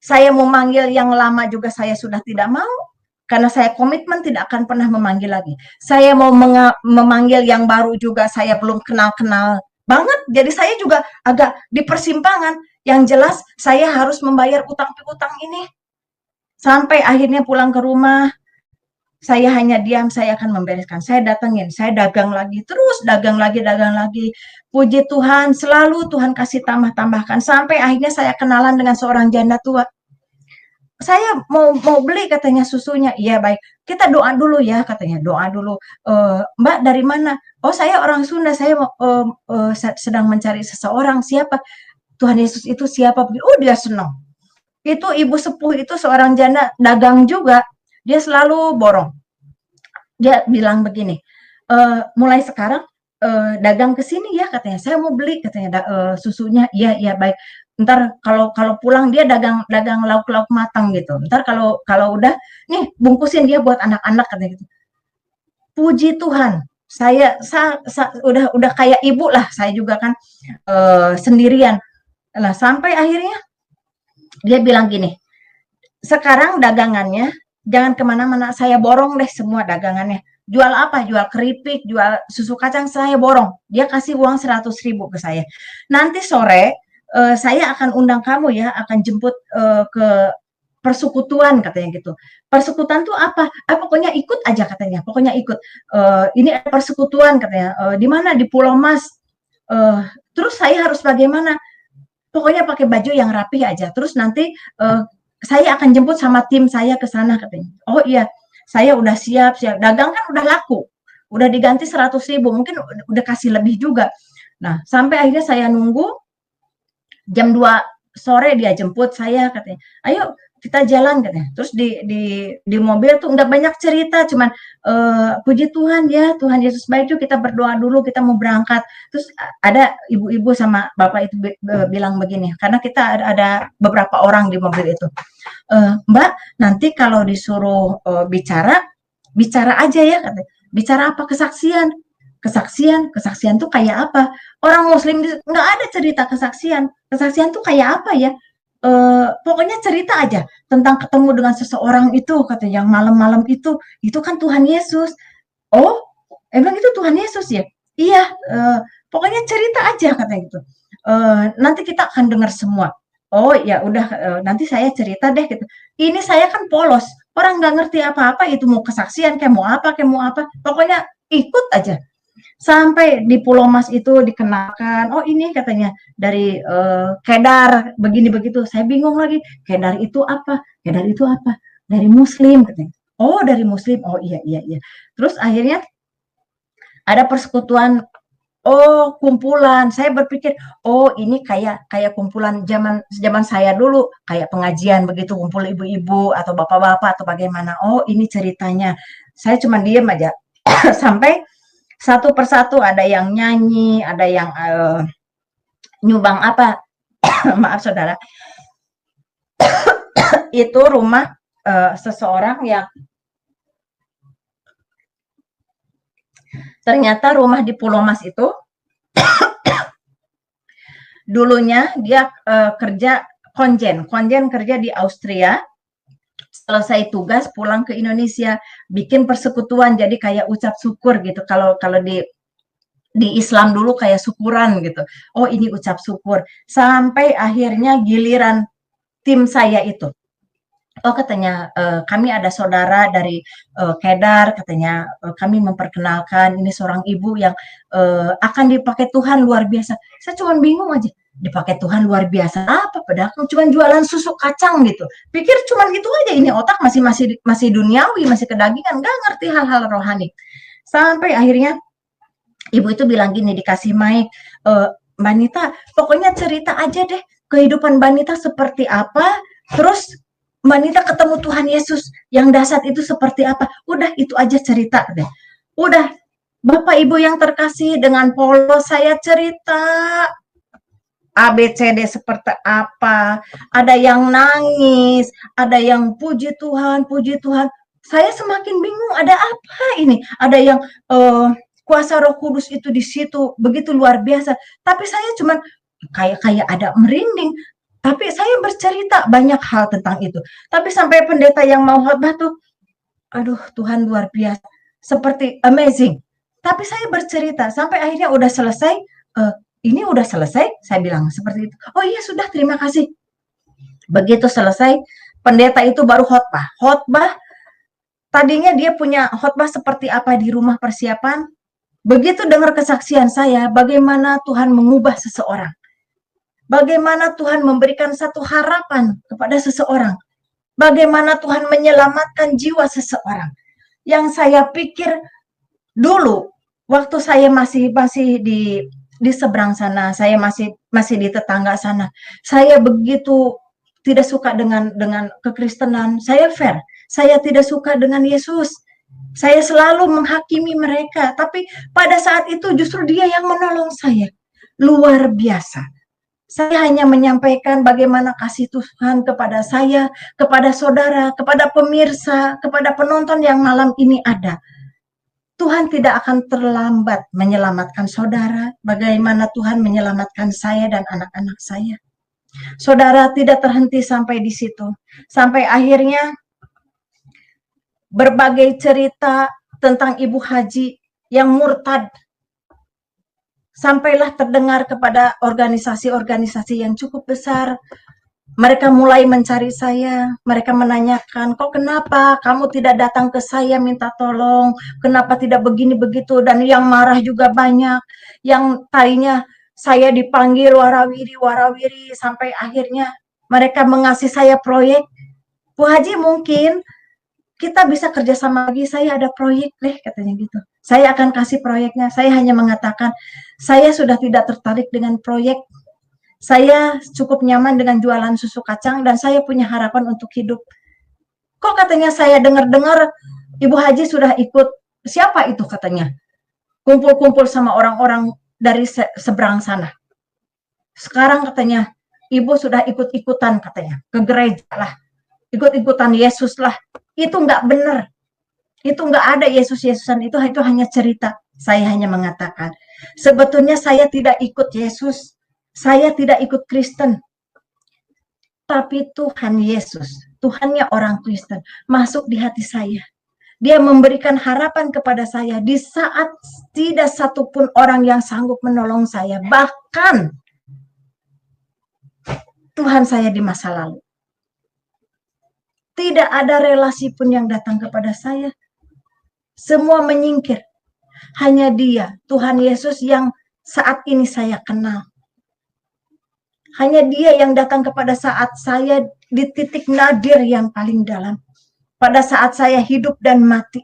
Saya mau manggil yang lama juga saya sudah tidak mau. Karena saya komitmen tidak akan pernah memanggil lagi. Saya mau memanggil yang baru juga saya belum kenal-kenal banget. Jadi saya juga agak di persimpangan. Yang jelas saya harus membayar utang piutang ini. Sampai akhirnya pulang ke rumah, saya hanya diam, saya akan membereskan. Saya datengin, saya dagang lagi, terus dagang lagi. Puji Tuhan, selalu Tuhan kasih tambahkan. Sampai akhirnya saya kenalan dengan seorang janda tua. Saya mau beli katanya susunya. Iya baik, kita doa dulu ya katanya. Doa dulu. Mbak dari mana? Oh saya orang Sunda. Saya sedang mencari seseorang. Siapa? Tuhan Yesus itu siapa? Oh dia senang. Itu ibu sepuh itu seorang janda dagang juga. Dia selalu borong. Dia bilang begini. Mulai sekarang dagang ke sini ya katanya. Saya mau beli katanya susunya. Iya baik. Ntar kalau pulang dia dagang lauk-lauk matang gitu. Ntar kalau udah nih bungkusin dia buat anak-anak katanya gitu. Puji Tuhan, saya udah kayak ibu lah, saya juga kan sendirian. Nah, sampai akhirnya dia bilang gini, sekarang dagangannya jangan kemana-mana, saya borong deh semua dagangannya. Jual apa? Jual keripik, jual susu kacang, saya borong. Dia kasih uang 100.000 ke saya. Nanti sore saya akan undang kamu ya, akan jemput ke persekutuan katanya gitu. Persekutuan tuh apa? Pokoknya ikut aja katanya. Pokoknya ikut. Ini ada persekutuan katanya. Di mana? Di Pulau Mas. Terus saya harus bagaimana? Pokoknya pakai baju yang rapi aja. Terus nanti saya akan jemput sama tim saya ke sana katanya. Oh iya, saya udah siap. Dagang kan udah laku. Udah diganti 100.000, mungkin udah kasih lebih juga. Nah, sampai akhirnya saya nunggu jam 2 sore dia jemput saya katanya. Ayo kita jalan katanya. Terus di mobil tuh nggak banyak cerita, cuman puji Tuhan ya, Tuhan Yesus baik tuh, kita berdoa dulu, kita mau berangkat. Terus ada ibu-ibu sama bapak itu bilang begini, karena kita ada beberapa orang di mobil itu. Mbak, nanti kalau disuruh bicara aja ya katanya. Bicara apa? Kesaksian. Kesaksian tuh kayak apa? Orang Muslim nggak ada cerita kesaksian. Kesaksian tuh kayak apa ya? Pokoknya cerita aja tentang ketemu dengan seseorang itu, katanya, yang malam-malam itu kan Tuhan Yesus. Oh, emang itu Tuhan Yesus ya? Iya, pokoknya cerita aja katanya gitu. Nanti kita akan dengar semua. Oh ya udah, nanti saya cerita deh gitu. Ini saya kan polos, orang nggak ngerti apa-apa, itu mau kesaksian kayak mau apa, pokoknya ikut aja. Sampai di Pulau Mas itu dikenalkan, oh ini katanya dari Kedar begini begitu. Saya bingung lagi, Kedar itu apa? Kedar itu apa? Dari Muslim katanya. Oh dari Muslim, oh iya iya iya. Terus akhirnya ada persekutuan, oh kumpulan. Saya berpikir, oh ini kayak kayak kumpulan zaman zaman saya dulu, kayak pengajian begitu, kumpul ibu-ibu atau bapak-bapak atau bagaimana. Oh ini ceritanya. Saya cuma diem aja sampai satu persatu ada yang nyanyi, ada yang nyumbang apa. Maaf saudara, itu rumah seseorang yang ternyata rumah di Pulau Mas itu dulunya dia kerja konjen kerja di Austria, selesai tugas pulang ke Indonesia, bikin persekutuan, jadi kayak ucap syukur gitu. Kalau kalau di Islam dulu kayak syukuran gitu. Oh ini ucap syukur. Sampai akhirnya giliran tim saya itu. Oh katanya, kami ada saudara dari Kedar, katanya kami memperkenalkan ini seorang ibu yang akan dipakai Tuhan luar biasa. Saya cuma bingung aja, dipakai Tuhan luar biasa apa? Padahal aku cuma jualan susu kacang gitu. Pikir cuma gitu aja, ini otak masih masih masih duniawi, masih kedagingan, nggak ngerti hal-hal rohani. Sampai akhirnya ibu itu bilang gini, dikasih mic, Mbak Nita, pokoknya cerita aja deh kehidupan Mbak Nita seperti apa, terus Mbak Nita ketemu Tuhan Yesus yang dahsyat itu seperti apa. Udah itu aja cerita deh. Udah, Bapak Ibu yang terkasih, dengan polos saya cerita ABCD seperti apa, ada yang nangis, ada yang puji Tuhan, puji Tuhan. Saya semakin bingung, ada apa ini? Ada yang kuasa Roh Kudus itu di situ begitu luar biasa. Tapi saya cuma kayak ada merinding. Tapi saya bercerita banyak hal tentang itu. Tapi sampai pendeta yang mau khotbah tuh, aduh Tuhan luar biasa, seperti amazing. Tapi saya bercerita sampai akhirnya udah selesai. Ini udah selesai, saya bilang seperti itu. Oh iya sudah, terima kasih. Begitu selesai, pendeta itu baru khotbah. Khotbah, tadinya dia punya khotbah seperti apa di rumah persiapan. Begitu dengar kesaksian saya, bagaimana Tuhan mengubah seseorang. Bagaimana Tuhan memberikan satu harapan kepada seseorang. Bagaimana Tuhan menyelamatkan jiwa seseorang. Yang saya pikir dulu, waktu saya masih di seberang sana, saya masih di tetangga sana. Saya begitu tidak suka dengan kekristenan. Saya fair. Saya tidak suka dengan Yesus. Saya selalu menghakimi mereka, tapi pada saat itu justru dia yang menolong saya. Luar biasa. Saya hanya menyampaikan bagaimana kasih Tuhan kepada saya, kepada saudara, kepada pemirsa, kepada penonton yang malam ini ada. Tuhan tidak akan terlambat menyelamatkan saudara, bagaimana Tuhan menyelamatkan saya dan anak-anak saya. Saudara tidak terhenti sampai di situ. Sampai akhirnya berbagai cerita tentang Ibu Haji yang murtad. Sampailah terdengar kepada organisasi-organisasi yang cukup besar. Mereka mulai mencari saya, mereka menanyakan, kok kenapa kamu tidak datang ke saya minta tolong, kenapa tidak begini begitu, dan yang marah juga banyak, yang tadinya saya dipanggil warawiri, sampai akhirnya mereka mengasih saya proyek. Bu Haji, mungkin kita bisa kerjasama lagi, saya ada proyek deh, katanya gitu. Saya akan kasih proyeknya, saya hanya mengatakan, saya sudah tidak tertarik dengan proyek, saya cukup nyaman dengan jualan susu kacang dan saya punya harapan untuk hidup. Kok katanya saya dengar-dengar Ibu Haji sudah ikut, siapa itu katanya? Kumpul-kumpul sama orang-orang dari seberang sana. Sekarang katanya, Ibu sudah ikut-ikutan katanya, ke gereja lah. Ikut-ikutan Yesus lah. Itu nggak benar. Itu nggak ada Yesus-Yesusan, itu hanya cerita. Saya hanya mengatakan, sebetulnya saya tidak ikut Yesus. Saya tidak ikut Kristen, tapi Tuhan Yesus, Tuhannya orang Kristen, masuk di hati saya. Dia memberikan harapan kepada saya di saat tidak satupun orang yang sanggup menolong saya. Bahkan Tuhan saya di masa lalu. Tidak ada relasi pun yang datang kepada saya. Semua menyingkir. Hanya Dia, Tuhan Yesus yang saat ini saya kenal. Hanya Dia yang datang kepada saat saya di titik nadir yang paling dalam. Pada saat saya hidup dan mati.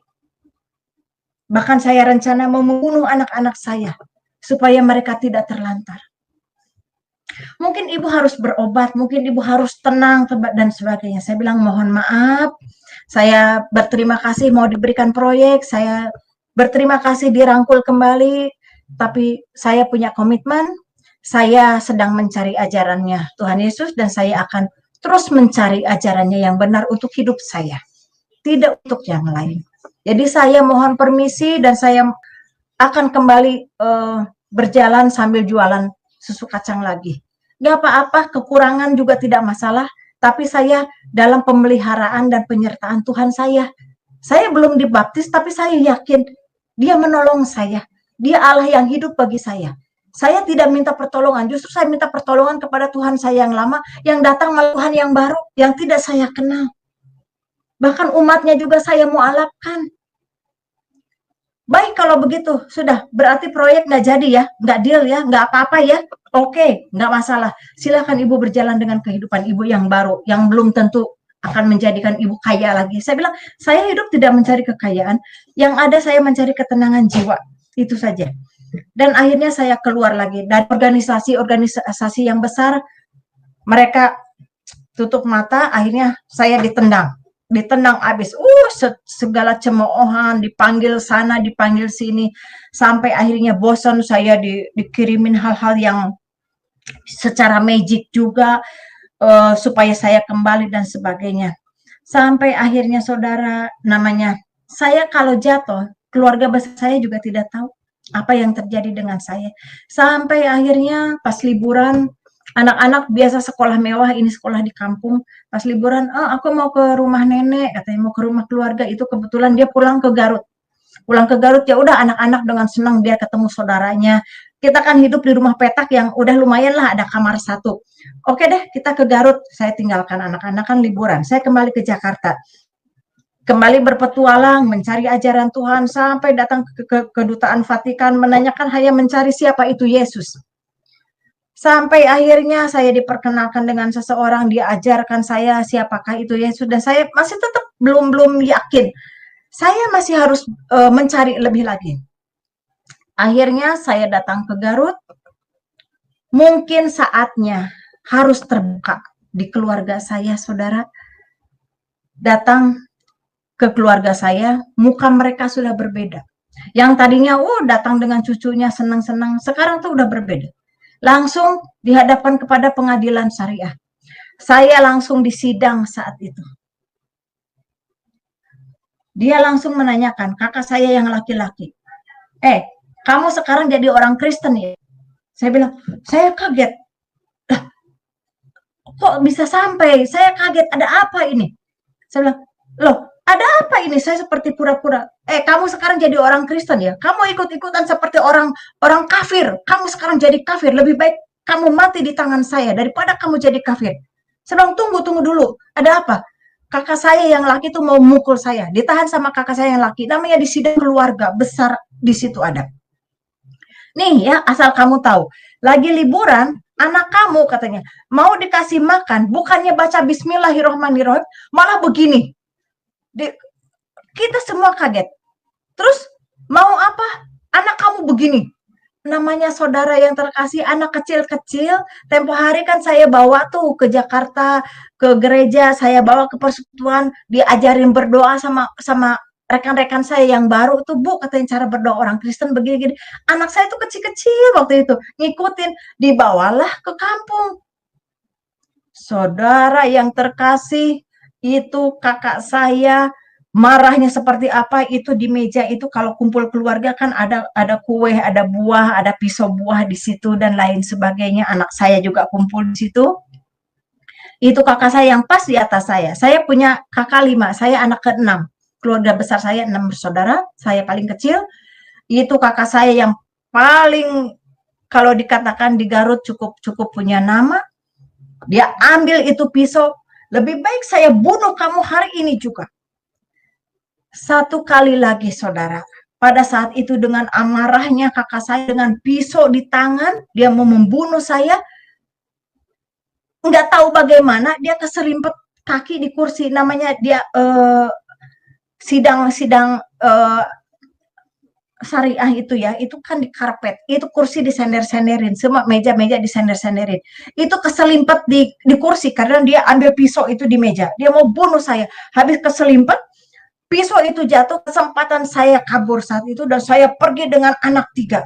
Bahkan saya rencana membunuh anak-anak saya supaya mereka tidak terlantar. Mungkin ibu harus berobat, mungkin ibu harus tenang dan sebagainya. Saya bilang mohon maaf, saya berterima kasih mau diberikan proyek, saya berterima kasih dirangkul kembali, tapi saya punya komitmen, saya sedang mencari ajarannya Tuhan Yesus dan saya akan terus mencari ajarannya yang benar untuk hidup saya, tidak untuk yang lain. Jadi saya mohon permisi dan saya akan kembali berjalan sambil jualan susu kacang lagi. Gak apa-apa, kekurangan juga tidak masalah, tapi saya dalam pemeliharaan dan penyertaan Tuhan saya. Saya belum dibaptis, tapi saya yakin Dia menolong saya. Dia Allah yang hidup bagi saya. Saya tidak minta pertolongan, justru saya minta pertolongan kepada Tuhan saya yang lama, yang datang melalui Tuhan yang baru, yang tidak saya kenal. Bahkan umatnya juga saya mualafkan. Baik kalau begitu, sudah berarti proyek nggak jadi ya, nggak deal ya, nggak apa-apa ya. Oke, nggak masalah. Silakan ibu berjalan dengan kehidupan ibu yang baru, yang belum tentu akan menjadikan ibu kaya lagi. Saya bilang, saya hidup tidak mencari kekayaan, yang ada saya mencari ketenangan jiwa, itu saja. Dan akhirnya saya keluar lagi dari organisasi yang besar, mereka tutup mata, akhirnya saya ditendang habis, segala cemoohan, dipanggil sana, dipanggil sini, sampai akhirnya bosan saya dikirimin hal-hal yang secara magic juga, supaya saya kembali dan sebagainya. Sampai akhirnya saudara, namanya, saya kalau jatuh, keluarga besar saya juga tidak tahu apa yang terjadi dengan saya. Sampai akhirnya pas liburan, anak-anak biasa sekolah mewah, ini sekolah di kampung, pas liburan, aku mau ke rumah nenek, katanya mau ke rumah keluarga, itu kebetulan dia pulang ke Garut. Ya udah anak-anak dengan senang dia ketemu saudaranya. Kita kan hidup di rumah petak yang udah lumayan lah, ada kamar satu. Oke deh, kita ke Garut. Saya tinggalkan anak-anak kan liburan. Saya kembali ke Jakarta. Kembali berpetualang, mencari ajaran Tuhan, sampai datang ke kedutaan Vatikan, menanyakan hanya mencari siapa itu Yesus. Sampai akhirnya saya diperkenalkan dengan seseorang, dia ajarkan saya siapakah itu Yesus, dan saya masih tetap belum yakin. Saya masih harus mencari lebih lagi. Akhirnya saya datang ke Garut, mungkin saatnya harus terbuka di keluarga saya, saudara. Datang ke keluarga saya, muka mereka sudah berbeda. Yang tadinya datang dengan cucunya senang-senang, sekarang tuh udah berbeda. Langsung dihadapkan kepada pengadilan syariah. Saya langsung disidang saat itu. Dia langsung menanyakan, kakak saya yang laki-laki, kamu sekarang jadi orang Kristen ya? Saya bilang, saya kaget. Kok bisa sampai? Saya kaget, ada apa ini? Saya bilang, loh, Ada apa ini? Saya seperti pura-pura. Kamu sekarang jadi orang Kristen ya? Kamu ikut-ikutan seperti orang orang kafir. Kamu sekarang jadi kafir. Lebih baik kamu mati di tangan saya daripada kamu jadi kafir. Sedang tunggu dulu. Ada apa? Kakak saya yang laki itu mau mukul saya. Ditahan sama kakak saya yang laki. Namanya di sidang keluarga besar di situ ada. Nih ya, asal kamu tahu. Lagi liburan, anak kamu katanya mau dikasih makan, bukannya baca Bismillahirrohmanirrohim, malah begini. Kita semua kaget. Terus mau apa? Anak kamu begini. Namanya saudara yang terkasih, anak kecil-kecil. Tempo hari kan saya bawa tuh ke Jakarta, ke gereja, saya bawa ke persekutuan, diajarin berdoa sama sama rekan-rekan saya yang baru tuh, Bu, katanya cara berdoa orang Kristen begini-gini. Anak saya tuh kecil-kecil waktu itu, ngikutin, dibawalah ke kampung. Saudara yang terkasih, itu kakak saya marahnya seperti apa itu di meja itu kalau kumpul keluarga kan ada kue, ada buah, ada pisau buah di situ dan lain sebagainya. Anak saya juga kumpul di situ. Itu kakak saya yang pas di atas saya. Saya punya kakak 5, saya anak ke-6. Keluarga besar saya 6 bersaudara, saya paling kecil. Itu kakak saya yang paling kalau dikatakan di Garut cukup punya nama. Dia ambil itu pisau, lebih baik saya bunuh kamu hari ini juga. Satu kali lagi saudara, pada saat itu dengan amarahnya kakak saya dengan pisau di tangan, dia mau membunuh saya, nggak tahu bagaimana dia keserimpet kaki di kursi, namanya dia sidang syariah itu ya, itu kan di karpet, itu kursi disender-senderin, semua meja-meja disender-senderin, itu keselimpet di kursi karena dia ambil pisau itu di meja, dia mau bunuh saya, habis keselimpet, pisau itu jatuh, kesempatan saya kabur saat itu dan saya pergi dengan anak 3.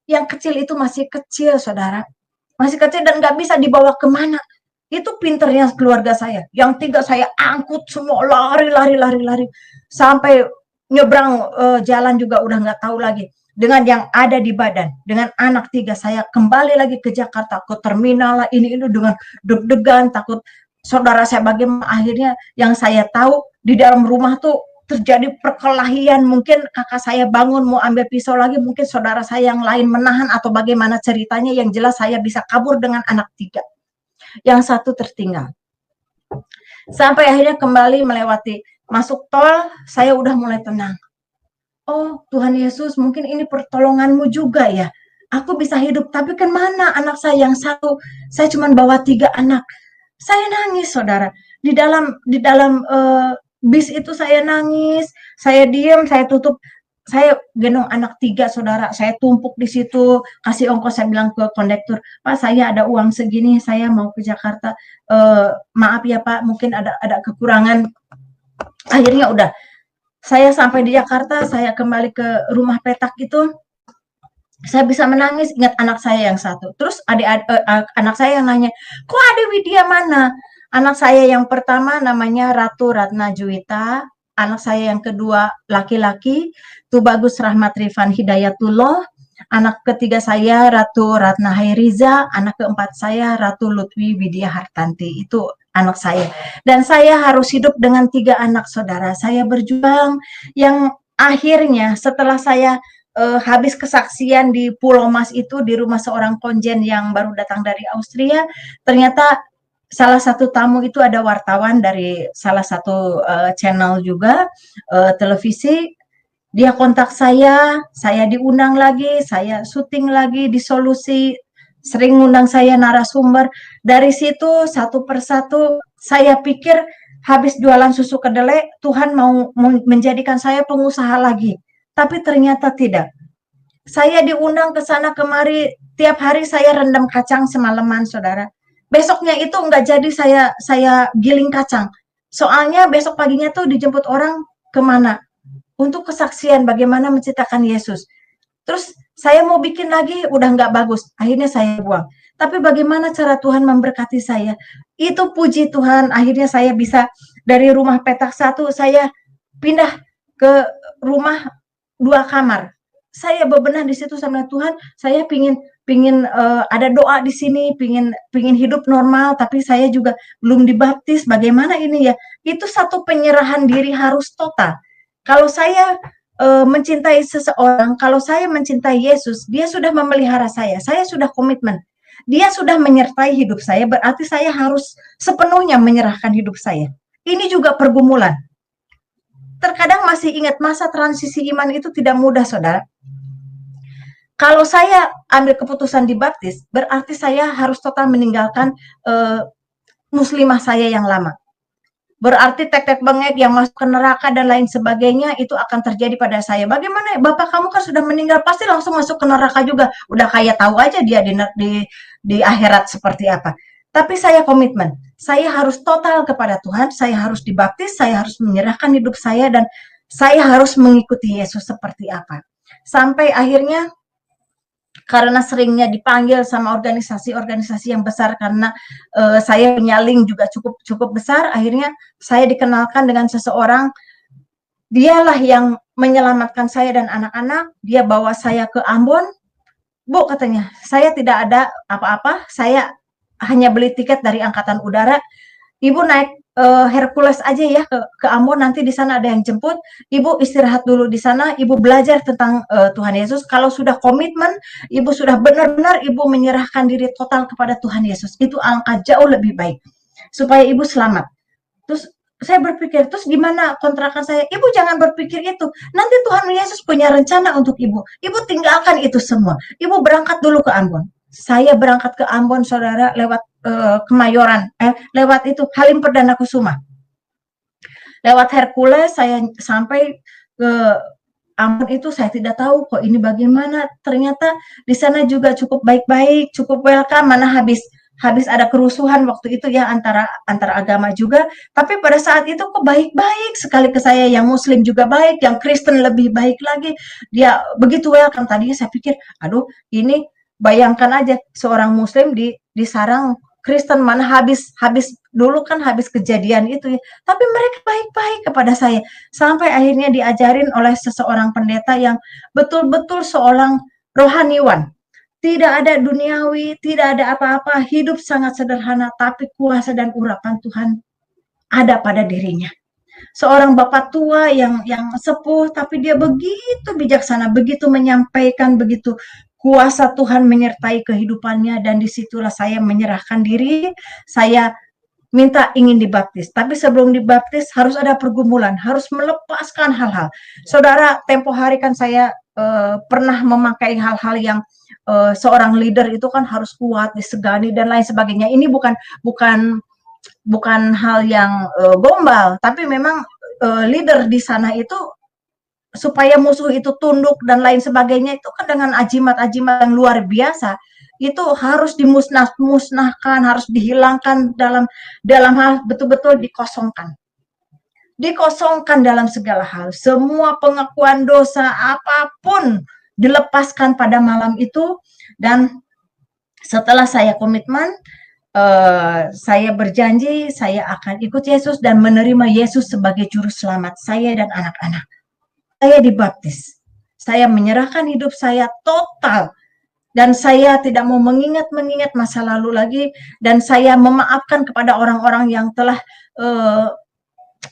Yang kecil itu masih kecil, saudara. Masih kecil dan nggak bisa dibawa kemana. Itu pinternya keluarga saya. Yang 3 saya angkut semua, lari. Sampai nyebrang jalan juga udah nggak tahu lagi. Dengan yang ada di badan. Dengan anak 3 saya kembali lagi ke Jakarta, ke terminal lah, ini dengan deg-degan, takut saudara saya bagaimana. Akhirnya yang saya tahu di dalam rumah tuh terjadi perkelahian, mungkin kakak saya bangun mau ambil pisau lagi, mungkin saudara saya yang lain menahan atau bagaimana ceritanya, yang jelas saya bisa kabur dengan anak 3. Yang satu tertinggal. Sampai akhirnya kembali melewati masuk tol, saya udah mulai tenang. Oh Tuhan Yesus, mungkin ini pertolonganmu juga ya. Aku bisa hidup, tapi kan mana anak saya yang satu? Saya cuma bawa 3 anak. Saya nangis, saudara. Di dalam bis itu saya nangis, saya diam, saya tutup, saya gendong anak 3 saudara, saya tumpuk di situ, kasih ongkos, saya bilang ke kondektur, Pak saya ada uang segini, saya mau ke Jakarta, maaf ya Pak, mungkin ada kekurangan. Akhirnya udah, saya sampai di Jakarta, saya kembali ke rumah petak itu, saya bisa menangis, ingat anak saya yang satu. Terus anak saya yang nanya, kok adik Widya mana? Anak saya yang pertama namanya Ratu Ratna Juwita, anak saya yang kedua laki-laki, Tubagus Rahmat Rifan Hidayatullah, anak ketiga saya Ratu Ratna Hairiza, anak keempat saya Ratu Lutfi Widya Hartanti, itu anak saya. Dan saya harus hidup dengan 3 anak saudara. Saya berjuang yang akhirnya setelah saya habis kesaksian di Pulau Mas itu di rumah seorang konjen yang baru datang dari Austria, ternyata salah satu tamu itu ada wartawan dari salah satu channel juga televisi. Dia kontak saya diundang lagi, saya syuting lagi di Solusi, sering undang saya narasumber. Dari situ satu persatu saya pikir habis jualan susu kedelai, Tuhan mau menjadikan saya pengusaha lagi. Tapi ternyata tidak. Saya diundang ke sana kemari, tiap hari saya rendam kacang semalaman, saudara. Besoknya itu nggak jadi saya giling kacang. Soalnya besok paginya tuh dijemput orang kemana? Untuk kesaksian bagaimana menciptakan Yesus. Terus saya mau bikin lagi, udah nggak bagus. Akhirnya saya buang. Tapi bagaimana cara Tuhan memberkati saya? Itu puji Tuhan, akhirnya saya bisa dari rumah petak 1, saya pindah ke rumah 2 kamar. Saya bebenah di situ sama Tuhan, saya pingin ada doa di sini, pingin hidup normal, tapi saya juga belum dibaptis, bagaimana ini ya? Itu satu penyerahan diri harus total. Kalau saya mencintai seseorang, kalau saya mencintai Yesus, dia sudah memelihara saya sudah komitmen. Dia sudah menyertai hidup saya, berarti saya harus sepenuhnya menyerahkan hidup saya. Ini juga pergumulan. Terkadang masih ingat masa transisi iman itu tidak mudah, saudara. Kalau saya ambil keputusan dibaptis, berarti saya harus total meninggalkan muslimah saya yang lama. Berarti tek-tek bengek yang masuk ke neraka dan lain sebagainya itu akan terjadi pada saya. Bagaimana? Bapak kamu kan sudah meninggal, pasti langsung masuk ke neraka juga. Udah kayak tahu aja dia di akhirat seperti apa. Tapi saya komitmen. Saya harus total kepada Tuhan, saya harus dibaptis, saya harus menyerahkan hidup saya, dan saya harus mengikuti Yesus seperti apa. Sampai akhirnya, karena seringnya dipanggil sama organisasi-organisasi yang besar, karena saya punya link juga cukup besar, akhirnya saya dikenalkan dengan seseorang. Dialah yang menyelamatkan saya dan anak-anak. Dia bawa saya ke Ambon. Bu, katanya, saya tidak ada apa-apa, saya hanya beli tiket dari Angkatan Udara. Ibu naik Hercules aja ya ke Ambon, nanti di sana ada yang jemput. Ibu istirahat dulu di sana, ibu belajar tentang Tuhan Yesus. Kalau sudah komitmen, ibu sudah benar-benar ibu menyerahkan diri total kepada Tuhan Yesus. Itu angka jauh lebih baik supaya ibu selamat. Terus saya berpikir, terus gimana kontrakan saya? Ibu jangan berpikir itu. Nanti Tuhan Yesus punya rencana untuk ibu. Ibu tinggalkan itu semua. Ibu berangkat dulu ke Ambon. Saya berangkat ke Ambon, saudara, lewat Kemayoran, lewat itu Halim Perdana Kusuma. Lewat Hercules saya sampai ke Ambon itu, saya tidak tahu kok ini bagaimana. Ternyata di sana juga cukup baik-baik, cukup welcome. Mana habis ada kerusuhan waktu itu ya antara agama juga. Tapi pada saat itu kok baik-baik sekali ke saya. Yang Muslim juga baik, yang Kristen lebih baik lagi. Dia begitu welcome. Tadinya saya pikir, aduh ini bayangkan aja seorang Muslim disarang Kristen, mana habis dulu kan habis kejadian itu ya. Tapi mereka baik-baik kepada saya. Sampai akhirnya diajarin oleh seseorang pendeta yang betul-betul seorang rohaniwan. Tidak ada duniawi, tidak ada apa-apa, hidup sangat sederhana, tapi kuasa dan urapan Tuhan ada pada dirinya. Seorang bapak tua yang sepuh, tapi dia begitu bijaksana, begitu menyampaikan, begitu kuasa Tuhan menyertai kehidupannya, dan disitulah saya menyerahkan diri, saya minta ingin dibaptis. Tapi sebelum dibaptis harus ada pergumulan, harus melepaskan hal-hal. Saudara, tempo hari kan saya pernah memakai hal-hal yang seorang leader itu kan harus kuat, disegani dan lain sebagainya. Ini bukan hal yang gombal, tapi memang leader di sana itu supaya musuh itu tunduk dan lain sebagainya itu kan dengan ajimat-ajimat yang luar biasa. Itu harus dimusnahkan, harus dihilangkan dalam hal betul-betul dikosongkan. Dikosongkan dalam segala hal. Semua pengakuan dosa apapun dilepaskan pada malam itu. Dan setelah saya komitmen, saya berjanji saya akan ikut Yesus dan menerima Yesus sebagai juru selamat saya dan anak-anak. Saya dibaptis. Saya menyerahkan hidup saya total. Dan saya tidak mau mengingat masa lalu lagi. Dan saya memaafkan kepada orang-orang yang telah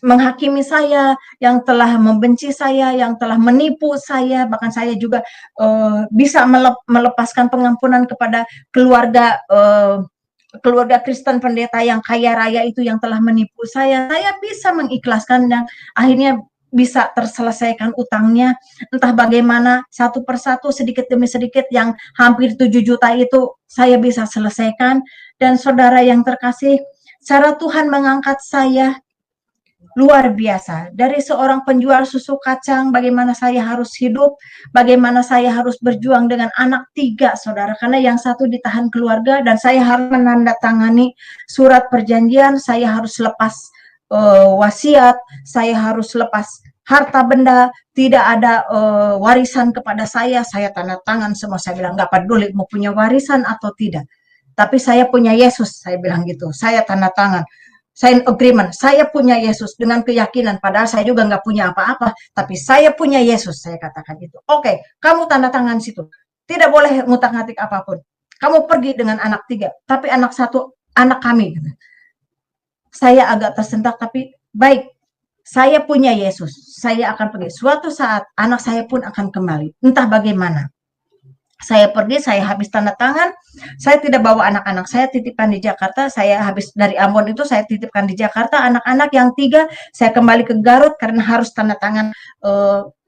menghakimi saya, yang telah membenci saya, yang telah menipu saya. Bahkan saya juga bisa melepaskan pengampunan kepada keluarga Kristen pendeta yang kaya raya itu yang telah menipu saya. Saya bisa mengikhlaskan dan akhirnya bisa terselesaikan utangnya. Entah bagaimana, satu persatu, sedikit demi sedikit, yang hampir 7 juta itu saya bisa selesaikan. Dan saudara yang terkasih, cara Tuhan mengangkat saya luar biasa. Dari seorang penjual susu kacang, bagaimana saya harus hidup, bagaimana saya harus berjuang dengan anak 3, saudara. Karena yang satu ditahan keluarga, dan saya harus menandatangani surat perjanjian, saya harus lepas wasiat, saya harus lepas harta benda, tidak ada warisan kepada saya tanda tangan semua. Saya bilang, nggak peduli mau punya warisan atau tidak. Tapi saya punya Yesus, saya bilang gitu. Saya tanda tangan. Sign agreement, saya punya Yesus dengan keyakinan, padahal saya juga nggak punya apa-apa, tapi saya punya Yesus, saya katakan itu. Oke, kamu tanda tangan situ. tidak boleh ngutak-ngatik apapun. Kamu pergi dengan anak 3, tapi anak 1 anak kami. Saya agak tersentak, tapi baik, saya punya Yesus, saya akan pergi. Suatu saat anak saya pun akan kembali, entah bagaimana. Saya pergi, saya habis tanda tangan, saya tidak bawa anak-anak, saya titipkan di Jakarta, saya habis dari Ambon itu saya titipkan di Jakarta, anak-anak yang 3, saya kembali ke Garut karena harus tanda tangan,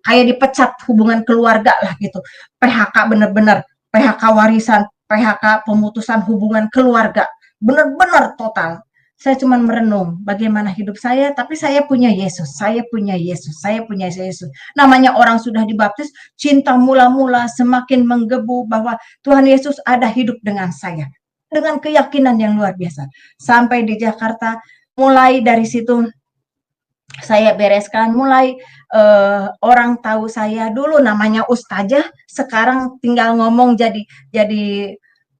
kayak dipecat hubungan keluarga lah gitu. PHK bener-bener, PHK warisan, PHK pemutusan hubungan keluarga, bener-bener total. Saya cuma merenung bagaimana hidup saya, tapi saya punya Yesus, saya punya Yesus, saya punya Yesus. Namanya orang sudah dibaptis, cinta mula-mula semakin menggebu bahwa Tuhan Yesus ada hidup dengan saya. Dengan keyakinan yang luar biasa. Sampai di Jakarta, mulai dari situ saya bereskan, mulai orang tahu saya dulu namanya Ustazah, sekarang tinggal ngomong jadi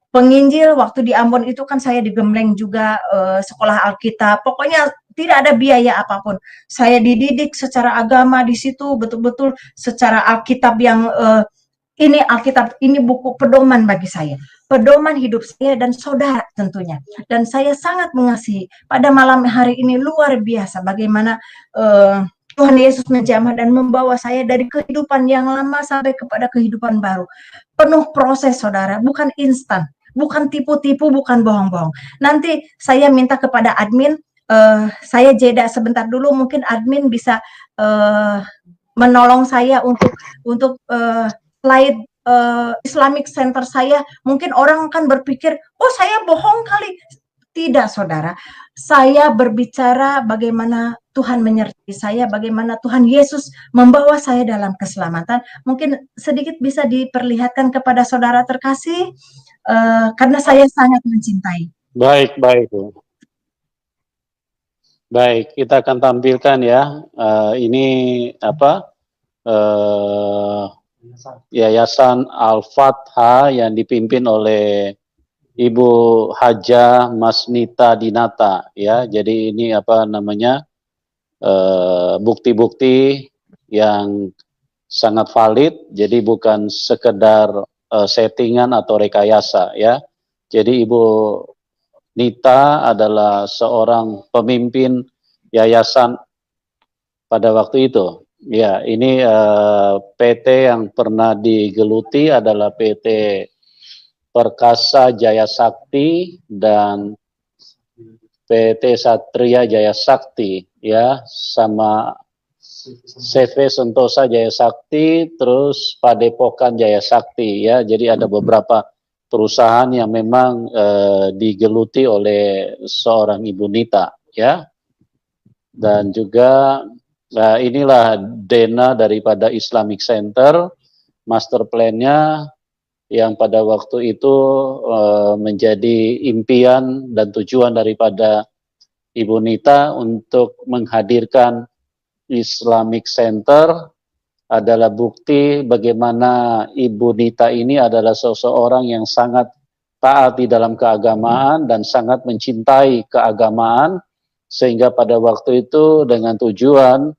penginjil. Waktu di Ambon itu kan saya digembleng juga sekolah Alkitab. Pokoknya tidak ada biaya apapun. Saya dididik secara agama di situ betul-betul secara Alkitab yang ini Alkitab, ini buku pedoman bagi saya. Pedoman hidup saya dan saudara tentunya. Dan saya sangat mengasihi. Pada malam hari ini luar biasa bagaimana Tuhan Yesus menjamah dan membawa saya dari kehidupan yang lama sampai kepada kehidupan baru. Penuh proses, saudara, bukan instan. Bukan tipu-tipu, bukan bohong-bohong. Nanti saya minta kepada admin, saya jeda sebentar dulu, mungkin admin bisa menolong saya untuk slide Islamic Center saya. Mungkin orang kan berpikir, oh saya bohong kali. Tidak, saudara. Saya berbicara bagaimana Tuhan menyertai saya, bagaimana Tuhan Yesus membawa saya dalam keselamatan. Mungkin sedikit bisa diperlihatkan kepada saudara terkasih, karena saya sangat mencintai. Baik, baik. Baik, kita akan tampilkan ya. Ini apa? Yayasan Al-Fatha yang dipimpin oleh Ibu Hajah Masnita Dinata ya. Jadi ini apa namanya? Bukti-bukti yang sangat valid, jadi bukan sekedar settingan atau rekayasa ya. Jadi Ibu Nita adalah seorang pemimpin yayasan pada waktu itu. Ya, ini PT yang pernah digeluti adalah PT Perkasa Jaya Sakti dan PT Satria Jaya Sakti ya, sama CV Sentosa Jaya Sakti, terus Padepokan Jaya Sakti ya. Jadi ada beberapa perusahaan yang memang digeluti oleh seorang Ibu Nita ya. Dan juga inilah dana daripada Islamic Center, master plan-nya yang pada waktu itu menjadi impian dan tujuan daripada Ibu Nita untuk menghadirkan Islamic Center adalah bukti bagaimana Ibu Nita ini adalah seseorang yang sangat taat di dalam keagamaan dan sangat mencintai keagamaan, sehingga pada waktu itu dengan tujuan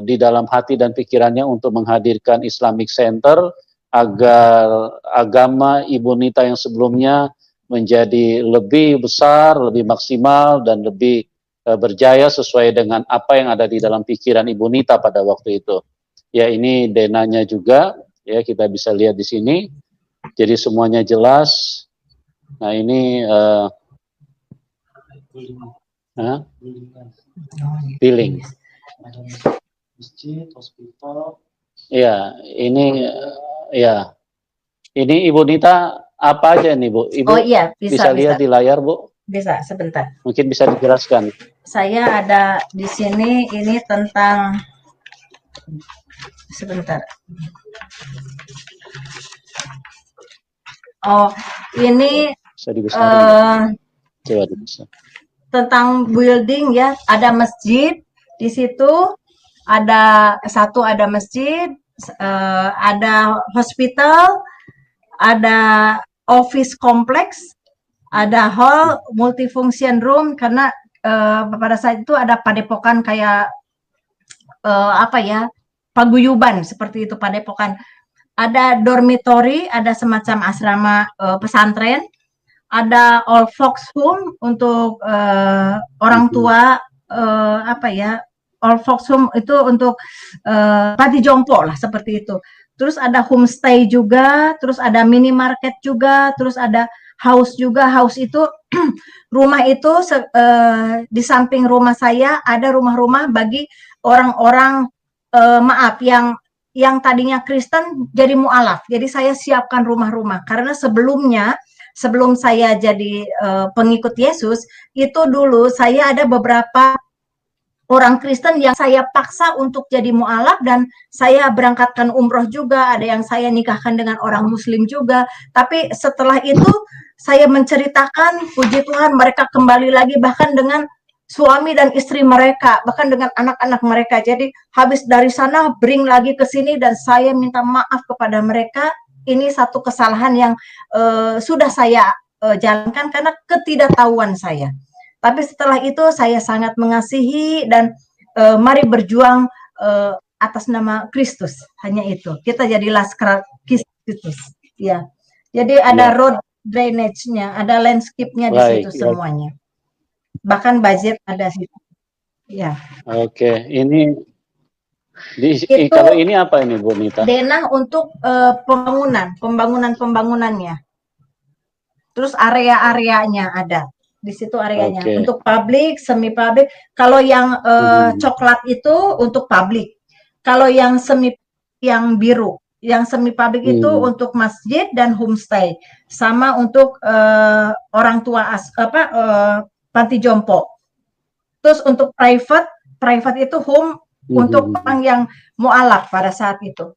di dalam hati dan pikirannya untuk menghadirkan Islamic Center agar agama Ibu Nita yang sebelumnya menjadi lebih besar, lebih maksimal, dan lebih berjaya sesuai dengan apa yang ada di dalam pikiran Ibu Nita pada waktu itu. Ya, ini denanya juga, ya kita bisa lihat di sini. Jadi semuanya jelas. Nah ini billing. Masjid, hospital. Ya, ini ya. Ini Ibu Nita apa aja nih, Bu? Ibu iya, bisa lihat di layar, Bu? Bisa, sebentar. Mungkin bisa dijelaskan. Saya ada di sini, ini tentang, sebentar. Oh, ini coba bisa. Tentang building ya, ada masjid di situ, ada masjid, ada hospital, ada office kompleks, ada hall, multifunction room, karena pada saat itu ada padepokan kayak apa ya, paguyuban seperti itu, padepokan. ada dormitory, ada semacam asrama pesantren, ada old folks home untuk orang tua, apa ya, old folks home itu untuk panti jompo lah seperti itu. Terus ada homestay juga, terus ada minimarket juga, terus ada house juga. House itu rumah itu di samping rumah saya ada rumah-rumah bagi orang-orang maaf yang tadinya Kristen jadi mualaf. Jadi saya siapkan rumah-rumah karena sebelum saya jadi pengikut Yesus itu dulu saya ada beberapa orang Kristen yang saya paksa untuk jadi mualaf dan saya berangkatkan umroh juga, ada yang saya nikahkan dengan orang muslim juga, tapi setelah itu saya menceritakan, puji Tuhan mereka kembali lagi bahkan dengan suami dan istri mereka, bahkan dengan anak-anak mereka. Jadi habis dari sana bring lagi ke sini dan saya minta maaf kepada mereka. Ini satu kesalahan yang sudah saya jalankan karena ketidaktahuan saya. Tapi setelah itu saya sangat mengasihi dan mari berjuang atas nama Kristus. Hanya itu. Kita jadi laskar Kristus. Ya. Jadi ada road drainage-nya, ada landscape-nya di situ semuanya. Bahkan budget ada situ. Ya. Oke, ini kalau ini apa ini Bu Nita? Denah untuk pembangunannya. Terus area-areanya ada. Di situ areanya. Untuk publik, semi publik. Kalau yang coklat itu untuk publik. Kalau yang biru, yang semi publik itu untuk masjid dan homestay. Sama untuk orang tua panti jompo. Terus untuk private itu home untuk orang yang mualaf pada saat itu.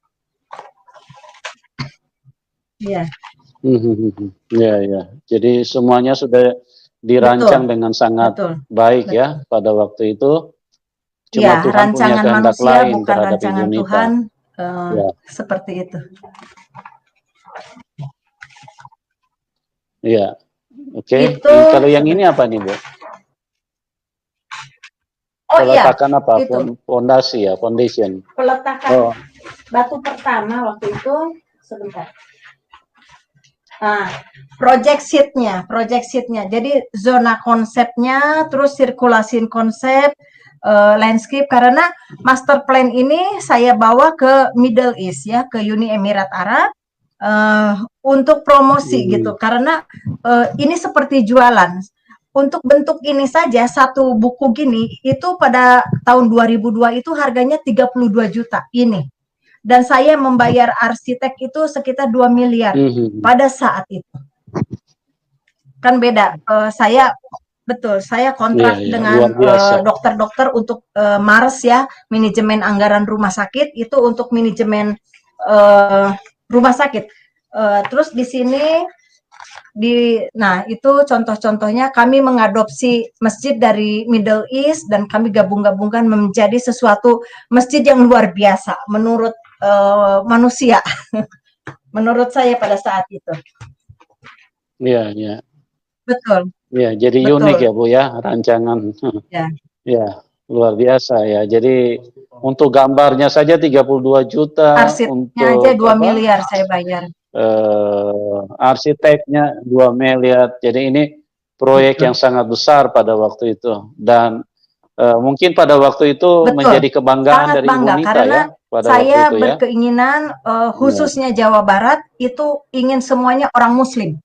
Iya. Ya. Jadi semuanya sudah dirancang dengan sangat baik ya pada waktu itu. Cuma Tuhan rancangan punya kehendak manusia lain bukan rancangan Ibu Tuhan. Seperti itu. Iya. Oke. Kalau yang ini apa nih Bu? Peletakan apa? Fondasi ya, foundation. Peletakan batu pertama waktu itu sebentar. Nah, project sheet-nya. Jadi zona konsepnya, terus sirkulasi konsep, landscape, karena master plan ini saya bawa ke Middle East ya, ke Uni Emirat Arab untuk promosi gitu. Karena ini seperti jualan. Untuk bentuk ini saja satu buku gini itu pada tahun 2002 itu harganya 32 juta ini. Dan saya membayar arsitek itu sekitar 2 miliar pada saat itu. Kan beda. Saya kontrak dengan dokter-dokter untuk Mars ya, manajemen anggaran rumah sakit itu untuk manajemen rumah sakit. Terus di sini nah itu contoh-contohnya kami mengadopsi masjid dari Middle East dan kami gabung-gabungkan menjadi sesuatu masjid yang luar biasa menurut manusia. Menurut saya pada saat itu. Iya. Betul. Ya, jadi unik ya Bu ya rancangan. Ya, luar biasa ya. Jadi untuk gambarnya saja 32 juta, arsiteknya aja 2 miliar saya bayar. Arsiteknya 2 miliar. Jadi ini proyek yang sangat besar pada waktu itu dan mungkin pada waktu itu menjadi kebanggaan dari Ibu Nita ya pada saya waktu itu ya. Berkeinginan khususnya Jawa Barat itu ingin semuanya orang muslim.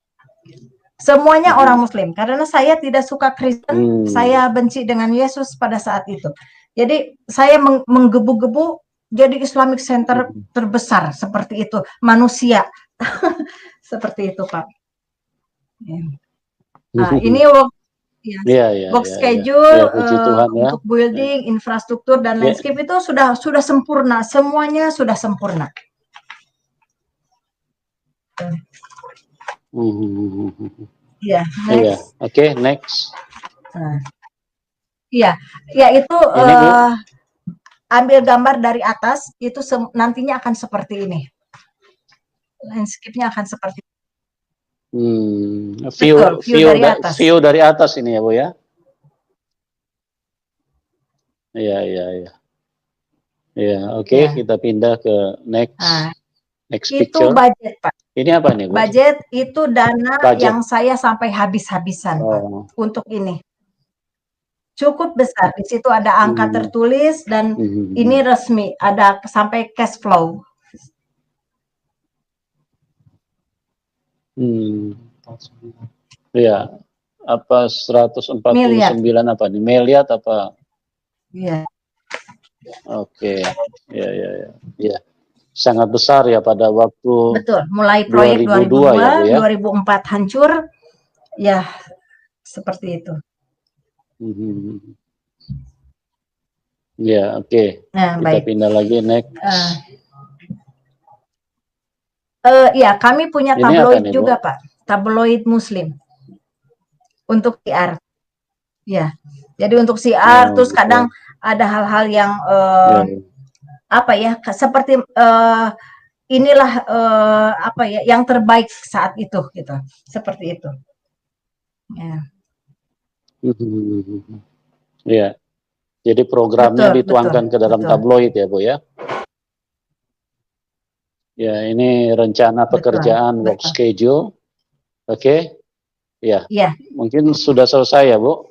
Semuanya orang muslim karena saya tidak suka Kristen, saya benci dengan Yesus pada saat itu. Jadi saya menggebu-gebu jadi Islamic Center terbesar seperti itu, manusia. Seperti itu, Pak. Nah, ini work schedule untuk building, infrastruktur dan landscape itu sudah sempurna, semuanya sudah sempurna. Iya, next. Oke, next. Iya, itu ambil gambar dari atas, itu nantinya akan seperti ini. Landscape-nya akan seperti ini. View dari atas ini ya Bu ya. Iya. Iya, oke, kita pindah ke next. Next Itu picture. budget, Pak. Ini apa nih, Bu? Budget itu dana Budget. yang saya sampai habis-habisan, Pak, Oh. untuk ini. Cukup besar, di situ ada angka tertulis dan ini resmi, ada sampai cash flow. Iya, apa 149 apa nih? Miliar apa? Iya. Oke. Ya. Sangat besar ya pada waktu Betul, mulai proyek 2002 ya, Bu, ya? 2004 hancur, ya seperti itu. Ya, oke. Nah, Kita baik. pindah lagi, next. Ya, kami punya Ini tabloid apa nih, juga, Bu? Pak. Tabloid Muslim. Untuk siar. Ya. Jadi untuk siar, terus kadang ada hal-hal yang apa ya, seperti inilah apa ya, yang terbaik saat itu gitu. Seperti itu. Ya. Ya. Jadi programnya Betul, dituangkan ke dalam tabloid ya, Bu, ya? Ya, ini rencana pekerjaan, work schedule. Oke. Ya. Iya. Mungkin sudah selesai ya, Bu?